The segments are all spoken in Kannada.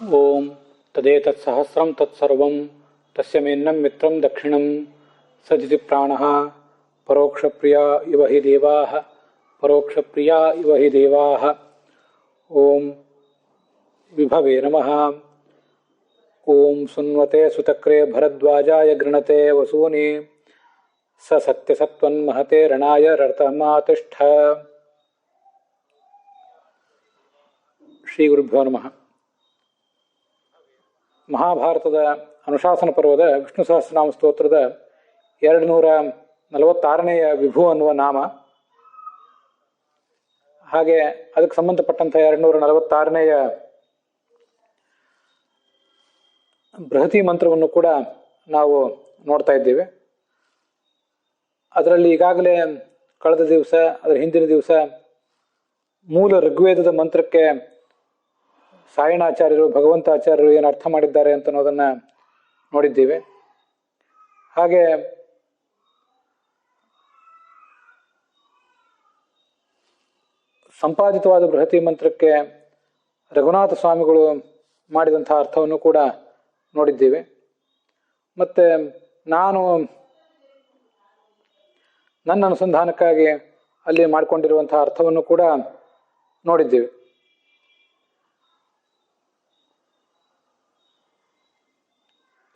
ಓಂ ತದೇತತ್ಸಹಸ್ರಂ ತತ್ಸರ್ವಂ ತಸ್ಯ ಮೇನ್ನಂ ಮಿತ್ರಂ ದಕ್ಷಿಣಂ ಸದಿತಿ ಪ್ರಾಣಃ ಪರೋಕ್ಷಪ್ರಿಯಾ ಇವ ಹಿ ದೇವಾಃ ಪರೋಕ್ಷಪ್ರಿಯಾ ಇವ ಹಿ ದೇವಾಃ. ಓಂ ವಿಭವೇ ನಮಃ. ಓಂ ಸುನ್ವತೆ ಸುತಕ್ರೇ ಭರದ್ವಾಜಾಯ ಗೃಣತೆ ವಸೂನಿ ಸ ಸತ್ಯಸತ್ವನ್ಮಹತೆ ರಣಾಯ ರರ್ತಮಾತಿಷ್ಠ. ಶ್ರೀ ಗುರುಭ್ಯೋ ನಮಃ. ಮಹಾಭಾರತದ ಅನುಶಾಸನ ಪರ್ವದ ವಿಷ್ಣು ಸಹಸ್ರನಾಮ ಸ್ತೋತ್ರದ 246ನೇಯ ವಿಭು ಅನ್ನುವ ನಾಮ, ಹಾಗೆ ಅದಕ್ಕೆ ಸಂಬಂಧಪಟ್ಟಂಥ 246ನೇಯ ಬೃಹತಿ ಮಂತ್ರವನ್ನು ಕೂಡ ನಾವು ನೋಡ್ತಾ ಇದ್ದೇವೆ. ಅದರಲ್ಲಿ ಈಗಾಗಲೇ ಕಳೆದ ದಿವಸ, ಅದರ ಹಿಂದಿನ ದಿವಸ ಮೂಲ ಋಗ್ವೇದದ ಮಂತ್ರಕ್ಕೆ ಸಾಯಣಾಚಾರ್ಯರು, ಭಗವಂತಾಚಾರ್ಯರು ಏನು ಅರ್ಥ ಮಾಡಿದ್ದಾರೆ ಅಂತ ಅನ್ನೋದನ್ನು ನೋಡಿದ್ದೀವಿ. ಹಾಗೆ ಸಂಪಾದಿತವಾದ ಬೃಹತಿ ಮಂತ್ರಕ್ಕೆ ರಘುನಾಥ ಸ್ವಾಮಿಗಳು ಮಾಡಿದಂಥ ಅರ್ಥವನ್ನು ಕೂಡ ನೋಡಿದ್ದೀವಿ. ಮತ್ತು ನಾನು ನನ್ನ ಅನುಸಂಧಾನಕ್ಕಾಗಿ ಅಲ್ಲಿ ಮಾಡಿಕೊಂಡಿರುವಂಥ ಅರ್ಥವನ್ನು ಕೂಡ ನೋಡಿದ್ದೀವಿ.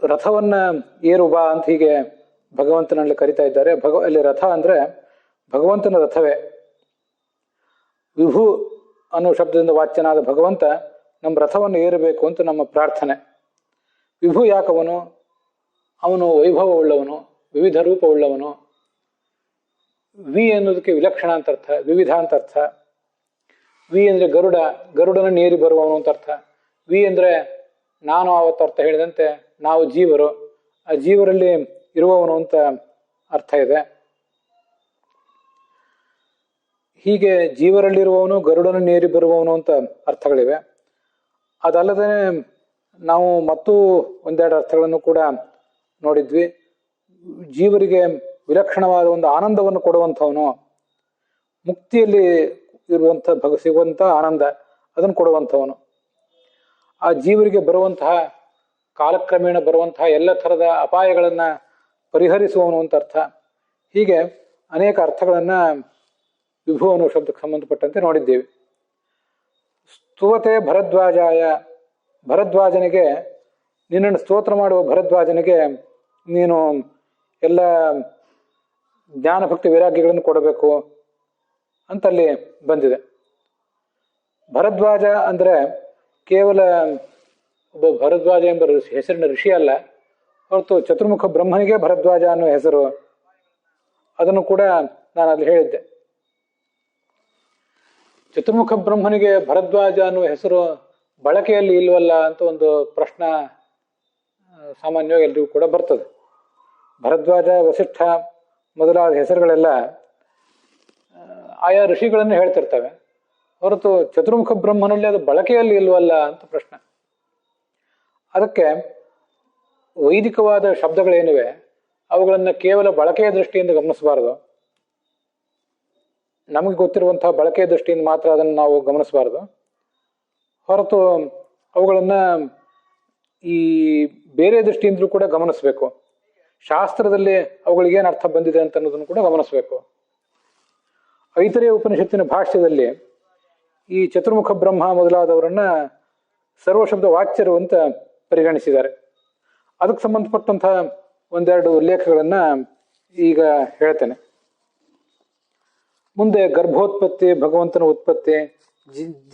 ರಥವನ್ನು ಏರು ಬಾ ಅಂತ ಹೀಗೆ ಭಗವಂತನಲ್ಲಿ ಕರಿತಾ ಇದ್ದಾರೆ. ಅಲ್ಲಿ ರಥ ಅಂದರೆ ಭಗವಂತನ ರಥವೇ. ವಿಭು ಅನ್ನೋ ಶಬ್ದದಿಂದ ವಾಚ್ಯನಾದ ಭಗವಂತ ನಮ್ಮ ರಥವನ್ನು ಏರಬೇಕು ಅಂತ ನಮ್ಮ ಪ್ರಾರ್ಥನೆ. ವಿಭು ಯಾಕವನು? ಅವನು ವೈಭವವುಳ್ಳವನು, ವಿವಿಧ ರೂಪವುಳ್ಳವನು. ವಿ ಅನ್ನೋದಕ್ಕೆ ವಿಲಕ್ಷಣ ಅಂತ ಅರ್ಥ, ವಿವಿಧ ಅಂತ ಅರ್ಥ. ವಿ ಅಂದರೆ ಗರುಡ, ಗರುಡನ ಏರಿ ಬರುವವನು ಅಂತ ಅರ್ಥ. ವಿ ಅಂದರೆ ನಾನು ಆವತ್ತು ಅರ್ಥ ಹೇಳಿದಂತೆ ನಾವು ಜೀವರು, ಆ ಜೀವರಲ್ಲಿ ಇರುವವನು ಅಂತ ಅರ್ಥ ಇದೆ. ಹೀಗೆ ಜೀವರಲ್ಲಿರುವವನು, ಗರುಡನ ಏರಿ ಬರುವವನು ಅಂತ ಅರ್ಥಗಳಿವೆ. ಅದಲ್ಲದೆ ನಾವು ಮತ್ತೂ ಒಂದೆರಡು ಅರ್ಥಗಳನ್ನು ಕೂಡ ನೋಡಿದ್ವಿ. ಜೀವರಿಗೆ ವಿಲಕ್ಷಣವಾದ ಒಂದು ಆನಂದವನ್ನು ಕೊಡುವಂಥವನು, ಮುಕ್ತಿಯಲ್ಲಿ ಇರುವಂಥ ಸಿಗುವಂಥ ಆನಂದ, ಅದನ್ನು ಕೊಡುವಂಥವನು. ಆ ಜೀವರಿಗೆ ಬರುವಂತಹ ಕಾಲಕ್ರಮೇಣ ಬರುವಂತಹ ಎಲ್ಲ ಥರದ ಅಪಾಯಗಳನ್ನು ಪರಿಹರಿಸುವವನು ಅಂತ ಅರ್ಥ. ಹೀಗೆ ಅನೇಕ ಅರ್ಥಗಳನ್ನು ವಿಭು ಅನ್ನೋ ಶಬ್ದಕ್ಕೆ ಸಂಬಂಧಪಟ್ಟಂತೆ ನೋಡಿದ್ದೇವೆ. ಸ್ತುವತೆ ಭರದ್ವಾಜಾಯ, ಭರದ್ವಾಜನಿಗೆ, ನಿನ್ನನ್ನು ಸ್ತೋತ್ರ ಮಾಡುವ ಭರದ್ವಾಜನಿಗೆ ನೀನು ಎಲ್ಲ ಜ್ಞಾನಭಕ್ತಿ ವೈರಾಗ್ಯಗಳನ್ನು ಕೊಡಬೇಕು ಅಂತಲ್ಲಿ ಬಂದಿದೆ. ಭರದ್ವಾಜ ಅಂದರೆ ಕೇವಲ ಒಬ್ಬ ಭರದ್ವಾಜ ಎಂಬ ಹೆಸರಿನ ಋಷಿ ಅಲ್ಲ, ಹೊರತು ಚತುರ್ಮುಖ ಬ್ರಹ್ಮನಿಗೆ ಭರದ್ವಾಜ ಅನ್ನೋ ಹೆಸರು. ಅದನ್ನು ಕೂಡ ನಾನು ಅಲ್ಲಿ ಹೇಳಿದ್ದೆ. ಚತುರ್ಮುಖ ಬ್ರಹ್ಮನಿಗೆ ಭರದ್ವಾಜ ಅನ್ನುವ ಹೆಸರು ಬಳಕೆಯಲ್ಲಿ ಇಲ್ವಲ್ಲ ಅಂತ ಒಂದು ಪ್ರಶ್ನೆ ಸಾಮಾನ್ಯವಾಗಿ ಎಲ್ರಿಗೂ ಕೂಡ ಬರ್ತದೆ. ಭರದ್ವಾಜ, ವಸಿಷ್ಠ ಮೊದಲಾದ ಹೆಸರುಗಳೆಲ್ಲ ಆಯಾ ಋಷಿಗಳನ್ನು ಹೇಳ್ತಿರ್ತವೆ, ಹೊರತು ಚತುರ್ಮುಖ ಬ್ರಹ್ಮನಲ್ಲಿ ಅದು ಬಳಕೆಯಲ್ಲಿ ಇಲ್ವಲ್ಲ ಅಂತ ಪ್ರಶ್ನೆ. ಅದಕ್ಕೆ ವೈದಿಕವಾದ ಶಬ್ದಗಳೇನಿವೆ ಅವುಗಳನ್ನು ಕೇವಲ ಬಳಕೆಯ ದೃಷ್ಟಿಯಿಂದ ಗಮನಿಸಬಾರದು. ನಮಗೆ ಗೊತ್ತಿರುವಂತಹ ಬಳಕೆಯ ದೃಷ್ಟಿಯಿಂದ ಮಾತ್ರ ಅದನ್ನು ನಾವು ಗಮನಿಸಬಾರದು, ಹೊರತು ಅವುಗಳನ್ನು ಈ ಬೇರೆ ದೃಷ್ಟಿಯಿಂದಲೂ ಕೂಡ ಗಮನಿಸಬೇಕು. ಶಾಸ್ತ್ರದಲ್ಲಿ ಅವುಗಳಿಗೇನು ಅರ್ಥ ಬಂದಿದೆ ಅಂತ ಅನ್ನೋದನ್ನು ಕೂಡ ಗಮನಿಸಬೇಕು. ಐತರೇಯ ಉಪನಿಷತ್ತಿನ ಭಾಷ್ಯದಲ್ಲಿ ಈ ಚತುರ್ಮುಖ ಬ್ರಹ್ಮ ಮೊದಲಾದವರನ್ನ ಸರ್ವಶಬ್ದ ವಾಚ್ಯರು ಅಂತ ಪರಿಗಣಿಸಿದ್ದಾರೆ. ಅದಕ್ಕೆ ಸಂಬಂಧಪಟ್ಟಂತಹ ಒಂದೆರಡು ಉಲ್ಲೇಖಗಳನ್ನು ಈಗ ಹೇಳ್ತೇನೆ. ಮುಂದೆ ಗರ್ಭೋತ್ಪತ್ತಿ, ಭಗವಂತನ ಉತ್ಪತ್ತಿ,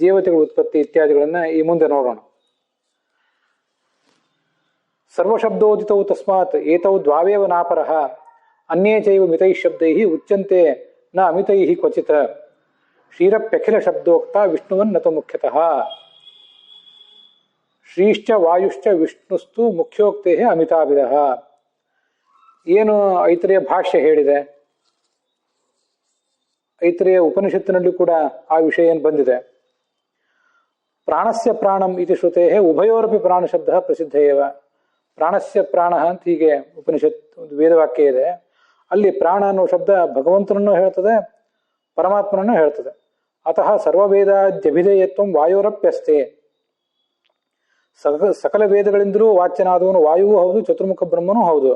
ದೇವತೆಗಳ ಉತ್ಪತ್ತಿ ಇತ್ಯಾದಿಗಳನ್ನು ಈ ಮುಂದೆ ನೋಡೋಣ. ಸರ್ವಶಬ್ದೋದಿತೌ ತಸ್ಮಾತ್ ಏತೌ ದ್ವಾವೇವ ನಾಪರಃ ಅನ್ಯೇ ಚೈವ ಮಿತೈ ಶಬ್ದೈ ಉಚ್ಯಂತೆ ನ ಅಮಿತೈ ಕ್ವಚಿತ್ ಶ್ರೀರಪ್ಯಖಿಲ ಶಬ್ದೋಕ್ತ ವಿಷ್ಣುವನ್ನತ ಮುಖ್ಯತಃ ಶ್ರೀಶ್ಚ ವಾಯುಶ್ಚ ವಿಷ್ಣುಸ್ತು ಮುಖ್ಯೋಕ್ತೇ ಅಮಿತಾಭಿಧ. ಏನು ಐತರೇಯ ಭಾಷ್ಯ ಹೇಳಿದೆ, ಐತರೇಯ ಉಪನಿಷತ್ತಿನಲ್ಲಿ ಕೂಡ ಆ ವಿಷಯ ಏನು ಬಂದಿದೆ. ಪ್ರಾಣಸ್ಯ ಪ್ರಾಣಂ ಇತಿ ಶ್ರುತೇ ಉಭಯೋರಪಿ ಪ್ರಾಣ ಶಬ್ದ ಪ್ರಸಿದ್ಧ ಏವ. ಪ್ರಾಣಸ್ಯ ಪ್ರಾಣ ಅಂತ ಹೀಗೆ ಉಪನಿಷತ್ ಒಂದು ವೇದವಾಕ್ಯ ಇದೆ. ಅಲ್ಲಿ ಪ್ರಾಣ ಅನ್ನೋ ಶಬ್ದ ಭಗವಂತನನ್ನು ಹೇಳ್ತದೆ, ಪರಮಾತ್ಮನನ್ನು ಹೇಳ್ತದೆ. ಅತಃ ಸರ್ವವೇದಾದ್ಯಭಿಧೇಯತ್ವ ವಾಯೋರಪ್ಯಸ್ತೆ. ಸಕಲ ವೇದಗಳಿಂದಲೂ ವಾಚ್ಯನಾದವನು ವಾಯುವು ಹೌದು, ಚತುರ್ಮುಖ ಬ್ರಹ್ಮನೂ ಹೌದು.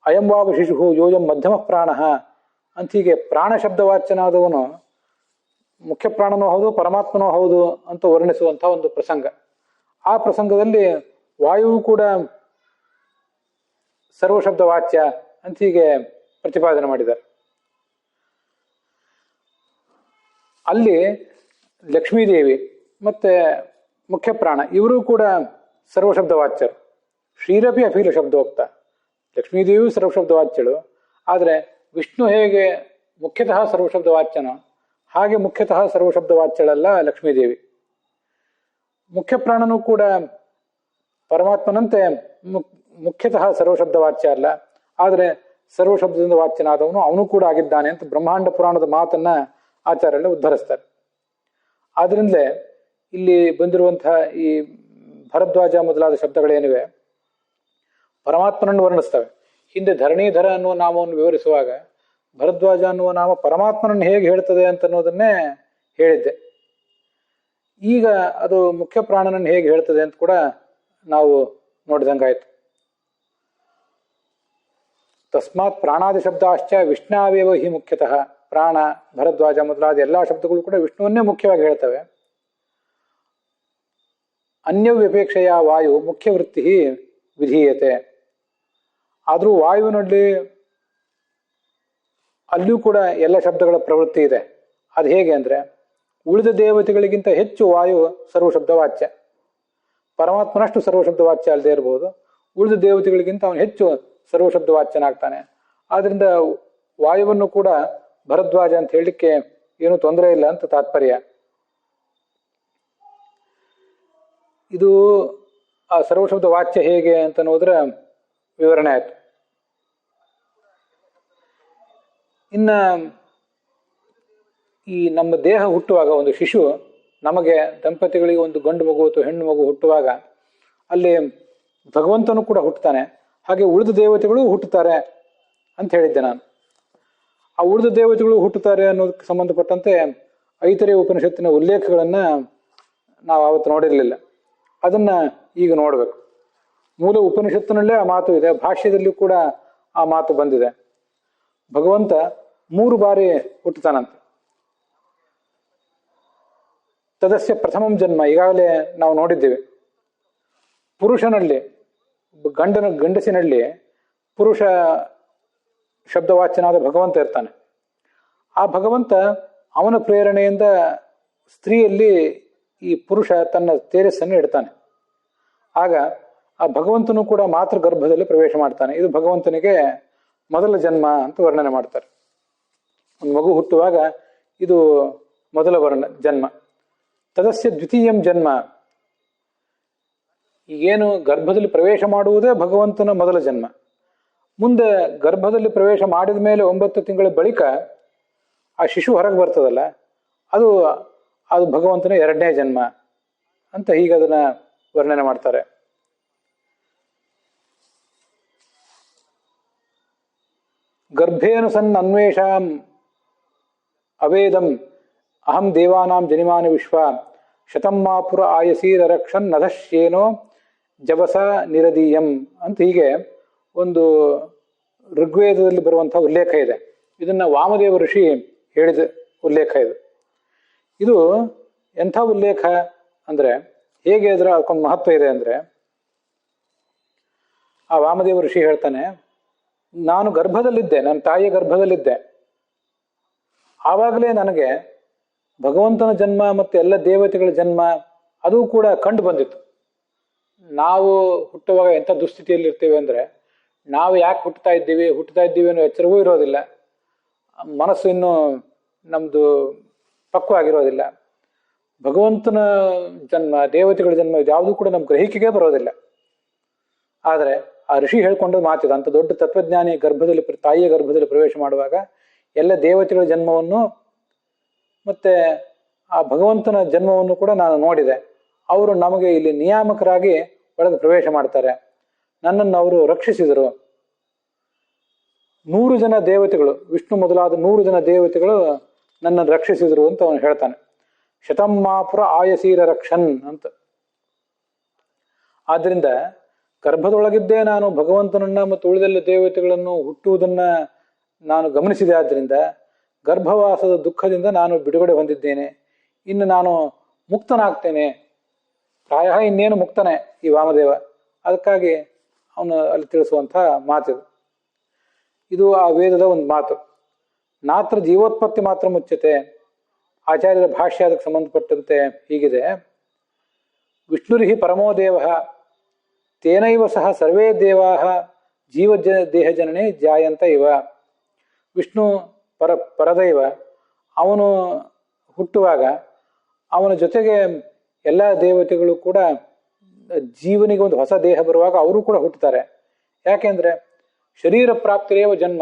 ಅಯಂ ವಾವು ಶಿಶು ಯೋಜಂ ಮಧ್ಯಮ ಪ್ರಾಣ ಅಂತ ಹೀಗೆ ಪ್ರಾಣ ಶಬ್ದ ವಾಚ್ಯನಾದವನು ಮುಖ್ಯ ಪ್ರಾಣನೂ ಹೌದು, ಪರಮಾತ್ಮನೂ ಹೌದು ಅಂತ ವರ್ಣಿಸುವಂಥ ಒಂದು ಪ್ರಸಂಗ. ಆ ಪ್ರಸಂಗದಲ್ಲಿ ವಾಯುವು ಕೂಡ ಸರ್ವಶಬ್ದ ವಾಚ್ಯ ಅಂತ ಹೀಗೆ ಪ್ರತಿಪಾದನೆ ಮಾಡಿದ್ದಾರೆ. ಅಲ್ಲಿ ಲಕ್ಷ್ಮೀದೇವಿ ಮತ್ತೆ ಮುಖ್ಯ ಪ್ರಾಣ ಇವರು ಕೂಡ ಸರ್ವಶಬ್ದ ವಾಚ್ಯರು. ಶ್ರೀರಪಿ ಅಫೀಲ ಶಬ್ದೋಕ್ತ. ಲಕ್ಷ್ಮೀದೇವಿಯು ಸರ್ವಶಬ್ದ ವಾಚ್ಯಳು. ಆದರೆ ವಿಷ್ಣು ಹೇಗೆ ಮುಖ್ಯತಃ ಸರ್ವಶಬ್ದ ವಾಚ್ಯನೋ ಹಾಗೆ ಮುಖ್ಯತಃ ಸರ್ವಶಬ್ದ ವಾಚ್ಯಳಲ್ಲ ಲಕ್ಷ್ಮೀದೇವಿ. ಮುಖ್ಯ ಪ್ರಾಣನೂ ಕೂಡ ಪರಮಾತ್ಮನಂತೆ ಮುಖ್ಯತಃ ಸರ್ವಶಬ್ದ ವಾಚ್ಯ ಅಲ್ಲ, ಆದರೆ ಸರ್ವಶಬ್ದದಿಂದ ವಾಚ್ಯನಾದವನು ಅವನು ಕೂಡ ಆಗಿದ್ದಾನೆ ಅಂತ ಬ್ರಹ್ಮಾಂಡ ಪುರಾಣದ ಮಾತನ್ನ ಆಚಾರ್ಯರೆಲ್ಲ ಉದ್ಧರಿಸ್ತಾರೆ. ಆದ್ರಿಂದಲೇ ಇಲ್ಲಿ ಬಂದಿರುವಂತಹ ಈ ಭರದ್ವಾಜ ಮೊದಲಾದ ಶಬ್ದಗಳೇನಿವೆ ಪರಮಾತ್ಮನನ್ನು ವರ್ಣಿಸ್ತವೆ. ಹಿಂದೆ ಧರಣೀಧರ ಅನ್ನುವ ನಾಮವನ್ನು ವಿವರಿಸುವಾಗ ಭರದ್ವಾಜ ಅನ್ನುವ ನಾಮ ಪರಮಾತ್ಮನನ್ನು ಹೇಗೆ ಹೇಳ್ತದೆ ಅಂತ ಅನ್ನೋದನ್ನೇ ಹೇಳಿದ್ದೆ. ಈಗ ಅದು ಮುಖ್ಯ ಪ್ರಾಣನನ್ನು ಹೇಗೆ ಹೇಳ್ತದೆ ಅಂತ ಕೂಡ ನಾವು ನೋಡಿದಂಗಾಯ್ತು. ತಸ್ಮಾತ್ ಪ್ರಾಣಾದಿ ಶಬ್ದಾಶ್ಚ ವಿಷ್ಣಾವೇವ ಹಿ ಮುಖ್ಯತಃ. ಪ್ರಾಣ, ಭರದ್ವಾಜ ಮೊದಲಾದ ಎಲ್ಲಾ ಶಬ್ದಗಳು ಕೂಡ ವಿಷ್ಣುವನ್ನೇ ಮುಖ್ಯವಾಗಿ ಹೇಳ್ತವೆ. ಅನ್ಯವ್ಯಪೇಕ್ಷೆಯ ವಾಯು ಮುಖ್ಯ ವೃತ್ತಿ ವಿಧೀಯತೆ. ಆದರೂ ವಾಯುವಿನಲ್ಲಿ ಅಲ್ಲಿಯೂ ಕೂಡ ಎಲ್ಲ ಶಬ್ದಗಳ ಪ್ರವೃತ್ತಿ ಇದೆ. ಅದು ಹೇಗೆ ಅಂದರೆ ಉಳಿದ ದೇವತೆಗಳಿಗಿಂತ ಹೆಚ್ಚು ವಾಯು ಸರ್ವಶಬ್ದ ವಾಚ್ಯ. ಪರಮಾತ್ಮನಷ್ಟು ಸರ್ವಶಬ್ದ ವಾಚ್ಯ ಅಲ್ಲದೆ ಇರಬಹುದು, ಉಳಿದ ದೇವತೆಗಳಿಗಿಂತ ಅವನು ಹೆಚ್ಚು ಸರ್ವಶಬ್ದ ವಾಚ್ಯನಾಗ್ತಾನೆ. ಆದ್ರಿಂದ ವಾಯುವನ್ನು ಕೂಡ ಭರದ್ವಾಜ ಅಂತ ಹೇಳಲಿಕ್ಕೆ ಏನು ತೊಂದರೆ ಇಲ್ಲ ಅಂತ ತಾತ್ಪರ್ಯ. ಇದು ಆ ಸರ್ವಶಬ್ದ ವಾಚ್ಯ ಹೇಗೆ ಅಂತ ನೋಡಿದ್ರೆ ವಿವರಣೆ ಆಯ್ತು. ಇನ್ನ ಈ ನಮ್ಮ ದೇಹ ಹುಟ್ಟುವಾಗ ಒಂದು ಶಿಶು, ನಮಗೆ ದಂಪತಿಗಳಿಗೆ ಒಂದು ಗಂಡು ಮಗು ಅಥವಾ ಹೆಣ್ಣು ಮಗು ಹುಟ್ಟುವಾಗ ಅಲ್ಲಿ ಭಗವಂತನು ಕೂಡ ಹುಟ್ಟುತ್ತಾನೆ, ಹಾಗೆ ಉಳಿದ ದೇವತೆಗಳು ಹುಟ್ಟುತ್ತಾರೆ ಅಂತ ಹೇಳಿದ್ದೆ ನಾನು. ಆ ಉಳಿದ ದೇವತೆಗಳು ಹುಟ್ಟುತ್ತಾರೆ ಅನ್ನೋದಕ್ಕೆ ಸಂಬಂಧಪಟ್ಟಂತೆ ಐತರೇಯ ಉಪನಿಷತ್ತಿನ ಉಲ್ಲೇಖಗಳನ್ನ ನಾವು ಅವತ್ತು ನೋಡಿರಲಿಲ್ಲ. ಅದನ್ನ ಈಗ ನೋಡಬೇಕು. ಮೂಲ ಉಪನಿಷತ್ತಿನಲ್ಲೇ ಆ ಮಾತು ಇದೆ, ಭಾಷ್ಯದಲ್ಲಿಯೂ ಕೂಡ ಆ ಮಾತು ಬಂದಿದೆ. ಭಗವಂತ 3 ಬಾರಿ ಹುಟ್ಟುತ್ತಾನಂತೆ. ತದಸ್ಯ ಪ್ರಥಮಂ ಜನ್ಮ ಈಗಾಗಲೇ ನಾವು ನೋಡಿದ್ದೇವೆ. ಪುರುಷನಲ್ಲಿ ಗಂಡಸಿನಲ್ಲಿ ಪುರುಷ ಶಬ್ದವಾಚ್ಯನಾದ ಭಗವಂತ ಇರ್ತಾನೆ. ಆ ಭಗವಂತ ಅವನ ಪ್ರೇರಣೆಯಿಂದ ಸ್ತ್ರೀಯಲ್ಲಿ ಈ ಪುರುಷ ತನ್ನ ತೇಜಸ್ಸನ್ನು ಇಡ್ತಾನೆ. ಆಗ ಆ ಭಗವಂತನು ಕೂಡ ಮಾತೃ ಗರ್ಭದಲ್ಲಿ ಪ್ರವೇಶ ಮಾಡ್ತಾನೆ. ಇದು ಭಗವಂತನಿಗೆ ಮೊದಲ ಜನ್ಮ ಅಂತ ವರ್ಣನೆ ಮಾಡ್ತಾರೆ. ಒಂದು ಮಗು ಹುಟ್ಟುವಾಗ ಇದು ಮೊದಲ ಜನ್ಮ. ತದಸ್ಯ ದ್ವಿತೀಯಂ ಜನ್ಮ. ಈಗೇನು ಗರ್ಭದಲ್ಲಿ ಪ್ರವೇಶ ಮಾಡುವುದೇ ಭಗವಂತನ ಮೊದಲ ಜನ್ಮ. ಮುಂದೆ ಗರ್ಭದಲ್ಲಿ ಪ್ರವೇಶ ಮಾಡಿದ ಮೇಲೆ 9 ತಿಂಗಳ ಬಳಿಕ ಆ ಶಿಶು ಹೊರಗೆ ಬರ್ತದಲ್ಲ, ಅದು ಭಗವಂತನ 2ನೇ ಜನ್ಮ ಅಂತ ಹೀಗೆ ಅದನ್ನ ವರ್ಣನೆ ಮಾಡ್ತಾರೆ. ಗರ್ಭೇನು ಸನ್ ಅನ್ವೇಷಾಂ ಅವೇದಂ ಅಹಂ ದೇವಾನಾಂ ಜನಿಮಾನ ವಿಶ್ವ ಶತಮ್ಮಾಪುರ ಆಯಸೀರ ರಕ್ಷನ್ ನಧಶ್ಯೇನೋ ಜವಸ ನಿರದೀಯಂ ಅಂತ ಹೀಗೆ ಒಂದು ಋಗ್ವೇದದಲ್ಲಿ ಬರುವಂತಹ ಉಲ್ಲೇಖ ಇದೆ. ಇದನ್ನ ವಾಮದೇವ ಋಷಿ ಹೇಳಿದ ಉಲ್ಲೇಖ ಇದು. ಇದು ಎಂಥ ಉಲ್ಲೇಖ ಅಂದ್ರೆ ಹೇಗೆ ಅದರ ಅದಕ್ಕೊಂದು ಮಹತ್ವ ಇದೆ ಅಂದ್ರೆ, ಆ ವಾಮದೇವ ಋಷಿ ಹೇಳ್ತಾನೆ, ನಾನು ಗರ್ಭದಲ್ಲಿದ್ದೆ, ನನ್ನ ತಾಯಿಯ ಗರ್ಭದಲ್ಲಿದ್ದೆ. ಆವಾಗಲೇ ನನಗೆ ಭಗವಂತನ ಜನ್ಮ ಮತ್ತು ಎಲ್ಲ ದೇವತೆಗಳ ಜನ್ಮ ಅದು ಕೂಡ ಕಂಡು ಬಂದಿತ್ತು. ನಾವು ಹುಟ್ಟುವಾಗ ಎಂಥ ದುಸ್ಥಿತಿಯಲ್ಲಿ ಇರ್ತೀವಿ ಅಂದರೆ, ನಾವು ಯಾಕೆ ಹುಟ್ಟುತ್ತಾ ಇದ್ದೀವಿ ಅನ್ನೋ ಎಚ್ಚರವೂ ಇರೋದಿಲ್ಲ. ಮನಸ್ಸು ಇನ್ನೂ ನಮ್ಮದು ಪಕ್ವಾಗಿರೋದಿಲ್ಲ. ಭಗವಂತನ ಜನ್ಮ, ದೇವತೆಗಳ ಜನ್ಮ ಇದ್ಯಾವುದೂ ಕೂಡ ನಮ್ಮ ಗ್ರಹಿಕೆಗೆ ಬರೋದಿಲ್ಲ. ಆದರೆ ಆ ಋಷಿ ಹೇಳ್ಕೊಂಡದ್ದು ಮಾತಿದೆ. ಅಂತ ದೊಡ್ಡ ತತ್ವಜ್ಞಾನಿ ತಾಯಿಯ ಗರ್ಭದಲ್ಲಿ ಪ್ರವೇಶ ಮಾಡುವಾಗ ಎಲ್ಲ ದೇವತೆಗಳ ಜನ್ಮವನ್ನು ಮತ್ತೆ ಆ ಭಗವಂತನ ಜನ್ಮವನ್ನು ಕೂಡ ನಾನು ನೋಡಿದೆ. ಅವರು ನಮಗೆ ಇಲ್ಲಿ ನಿಯಾಮಕರಾಗಿ ಒಳಗೆ ಪ್ರವೇಶ ಮಾಡ್ತಾರೆ. ನನ್ನನ್ನು ಅವರು ರಕ್ಷಿಸಿದರು. 100 ಜನ ದೇವತೆಗಳು, ವಿಷ್ಣು ಮೊದಲಾದ 100 ಜನ ದೇವತೆಗಳು ನನ್ನನ್ನು ರಕ್ಷಿಸಿದರು ಅಂತ ಅವನು ಹೇಳ್ತಾನೆ. ಶತಮ್ಮಾಪುರ ಆಯಸೀರ ರಕ್ಷನ್ ಅಂತ. ಆದ್ದರಿಂದ ಗರ್ಭದೊಳಗಿದ್ದೇ ನಾನು ಭಗವಂತನನ್ನ ಮತ್ತು ಉಳಿದೆಲ್ಲ ದೇವತೆಗಳನ್ನು ಹುಟ್ಟುವುದನ್ನ ನಾನು ಗಮನಿಸಿದೆ. ಆದ್ದರಿಂದ ಗರ್ಭವಾಸದ ದುಃಖದಿಂದ ನಾನು ಬಿಡುಗಡೆ ಹೊಂದಿದ್ದೇನೆ. ಇನ್ನು ನಾನು ಮುಕ್ತನಾಗ್ತೇನೆ. ಪ್ರಾಯ ಇನ್ನೇನು ಮುಕ್ತನೇ ಈ ವಾಮದೇವ. ಅದಕ್ಕಾಗಿ ಅವನು ಅಲ್ಲಿ ತಿಳಿಸುವಂಥ ಮಾತಿದು. ಇದು ಆ ವೇದದ ಒಂದು ಮಾತು. ನಾತ್ರ ಜೀವೋತ್ಪತ್ತಿ ಮಾತ್ರ ಮುಚ್ಚತೆ. ಆಚಾರ್ಯರ ಭಾಷ್ಯ ಅದಕ್ಕೆ ಸಂಬಂಧಪಟ್ಟಂತೆ ಹೀಗಿದೆ: ವಿಷ್ಣುರಿಹಿ ಪರಮೋದೇವ ತೇನೈವ ಸಹ ಸರ್ವೇ ದೇವಾ ದೇಹಜನನೇ ಜಾಯಂತ ಇವ. ವಿಷ್ಣು ಪರದೈವ. ಅವನು ಹುಟ್ಟುವಾಗ ಅವನ ಜೊತೆಗೆ ಎಲ್ಲ ದೇವತೆಗಳು ಕೂಡ, ಜೀವನಿಗೆ ಒಂದು ಹೊಸ ದೇಹ ಬರುವಾಗ ಅವರು ಕೂಡ ಹುಟ್ಟುತ್ತಾರೆ. ಯಾಕೆಂದ್ರೆ ಶರೀರ ಪ್ರಾಪ್ತಿರೇವ ಜನ್ಮ.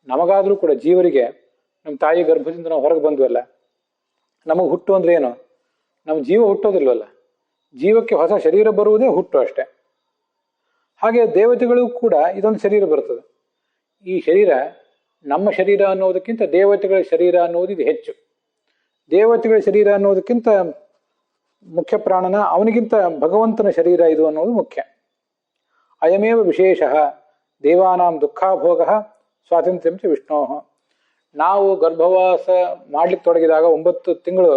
ನಮಗಾದ್ರೂ ಕೂಡ ಜೀವರಿಗೆ ನಮ್ಮ ತಾಯಿ ಗರ್ಭದಿಂದ ನಾವು ಹೊರಗೆ ಬಂದ್ವಲ್ಲ, ನಮಗೆ ಹುಟ್ಟು ಅಂದ್ರೆ ಏನು? ನಮ್ಮ ಜೀವ ಹುಟ್ಟೋದಿಲ್ವಲ್ಲ, ಜೀವಕ್ಕೆ ಹೊಸ ಶರೀರ ಬರುವುದೇ ಹುಟ್ಟು ಅಷ್ಟೆ. ಹಾಗೆ ದೇವತೆಗಳಿಗೂ ಕೂಡ ಇದೊಂದು ಶರೀರ ಬರ್ತದೆ. ಈ ಶರೀರ ನಮ್ಮ ಶರೀರ ಅನ್ನೋದಕ್ಕಿಂತ ದೇವತೆಗಳ ಶರೀರ ಅನ್ನೋದು ಇದು ಹೆಚ್ಚು. ದೇವತೆಗಳ ಶರೀರ ಅನ್ನೋದಕ್ಕಿಂತ ಮುಖ್ಯ ಪ್ರಾಣನ, ಅವನಿಗಿಂತ ಭಗವಂತನ ಶರೀರ ಇದು ಅನ್ನೋದು ಮುಖ್ಯ. ಅಯಮೇವ ವಿಶೇಷ ದೇವಾನಾಂ ದುಃಖಾಭೋಗ ಸ್ವಾತಂತ್ರ್ಯಂ ಚ ವಿಷ್ಣೋ. ನಾವು ಗರ್ಭವಾಸ ಮಾಡ್ಲಿಕ್ಕೆ ತೊಡಗಿದಾಗ 9 ತಿಂಗಳು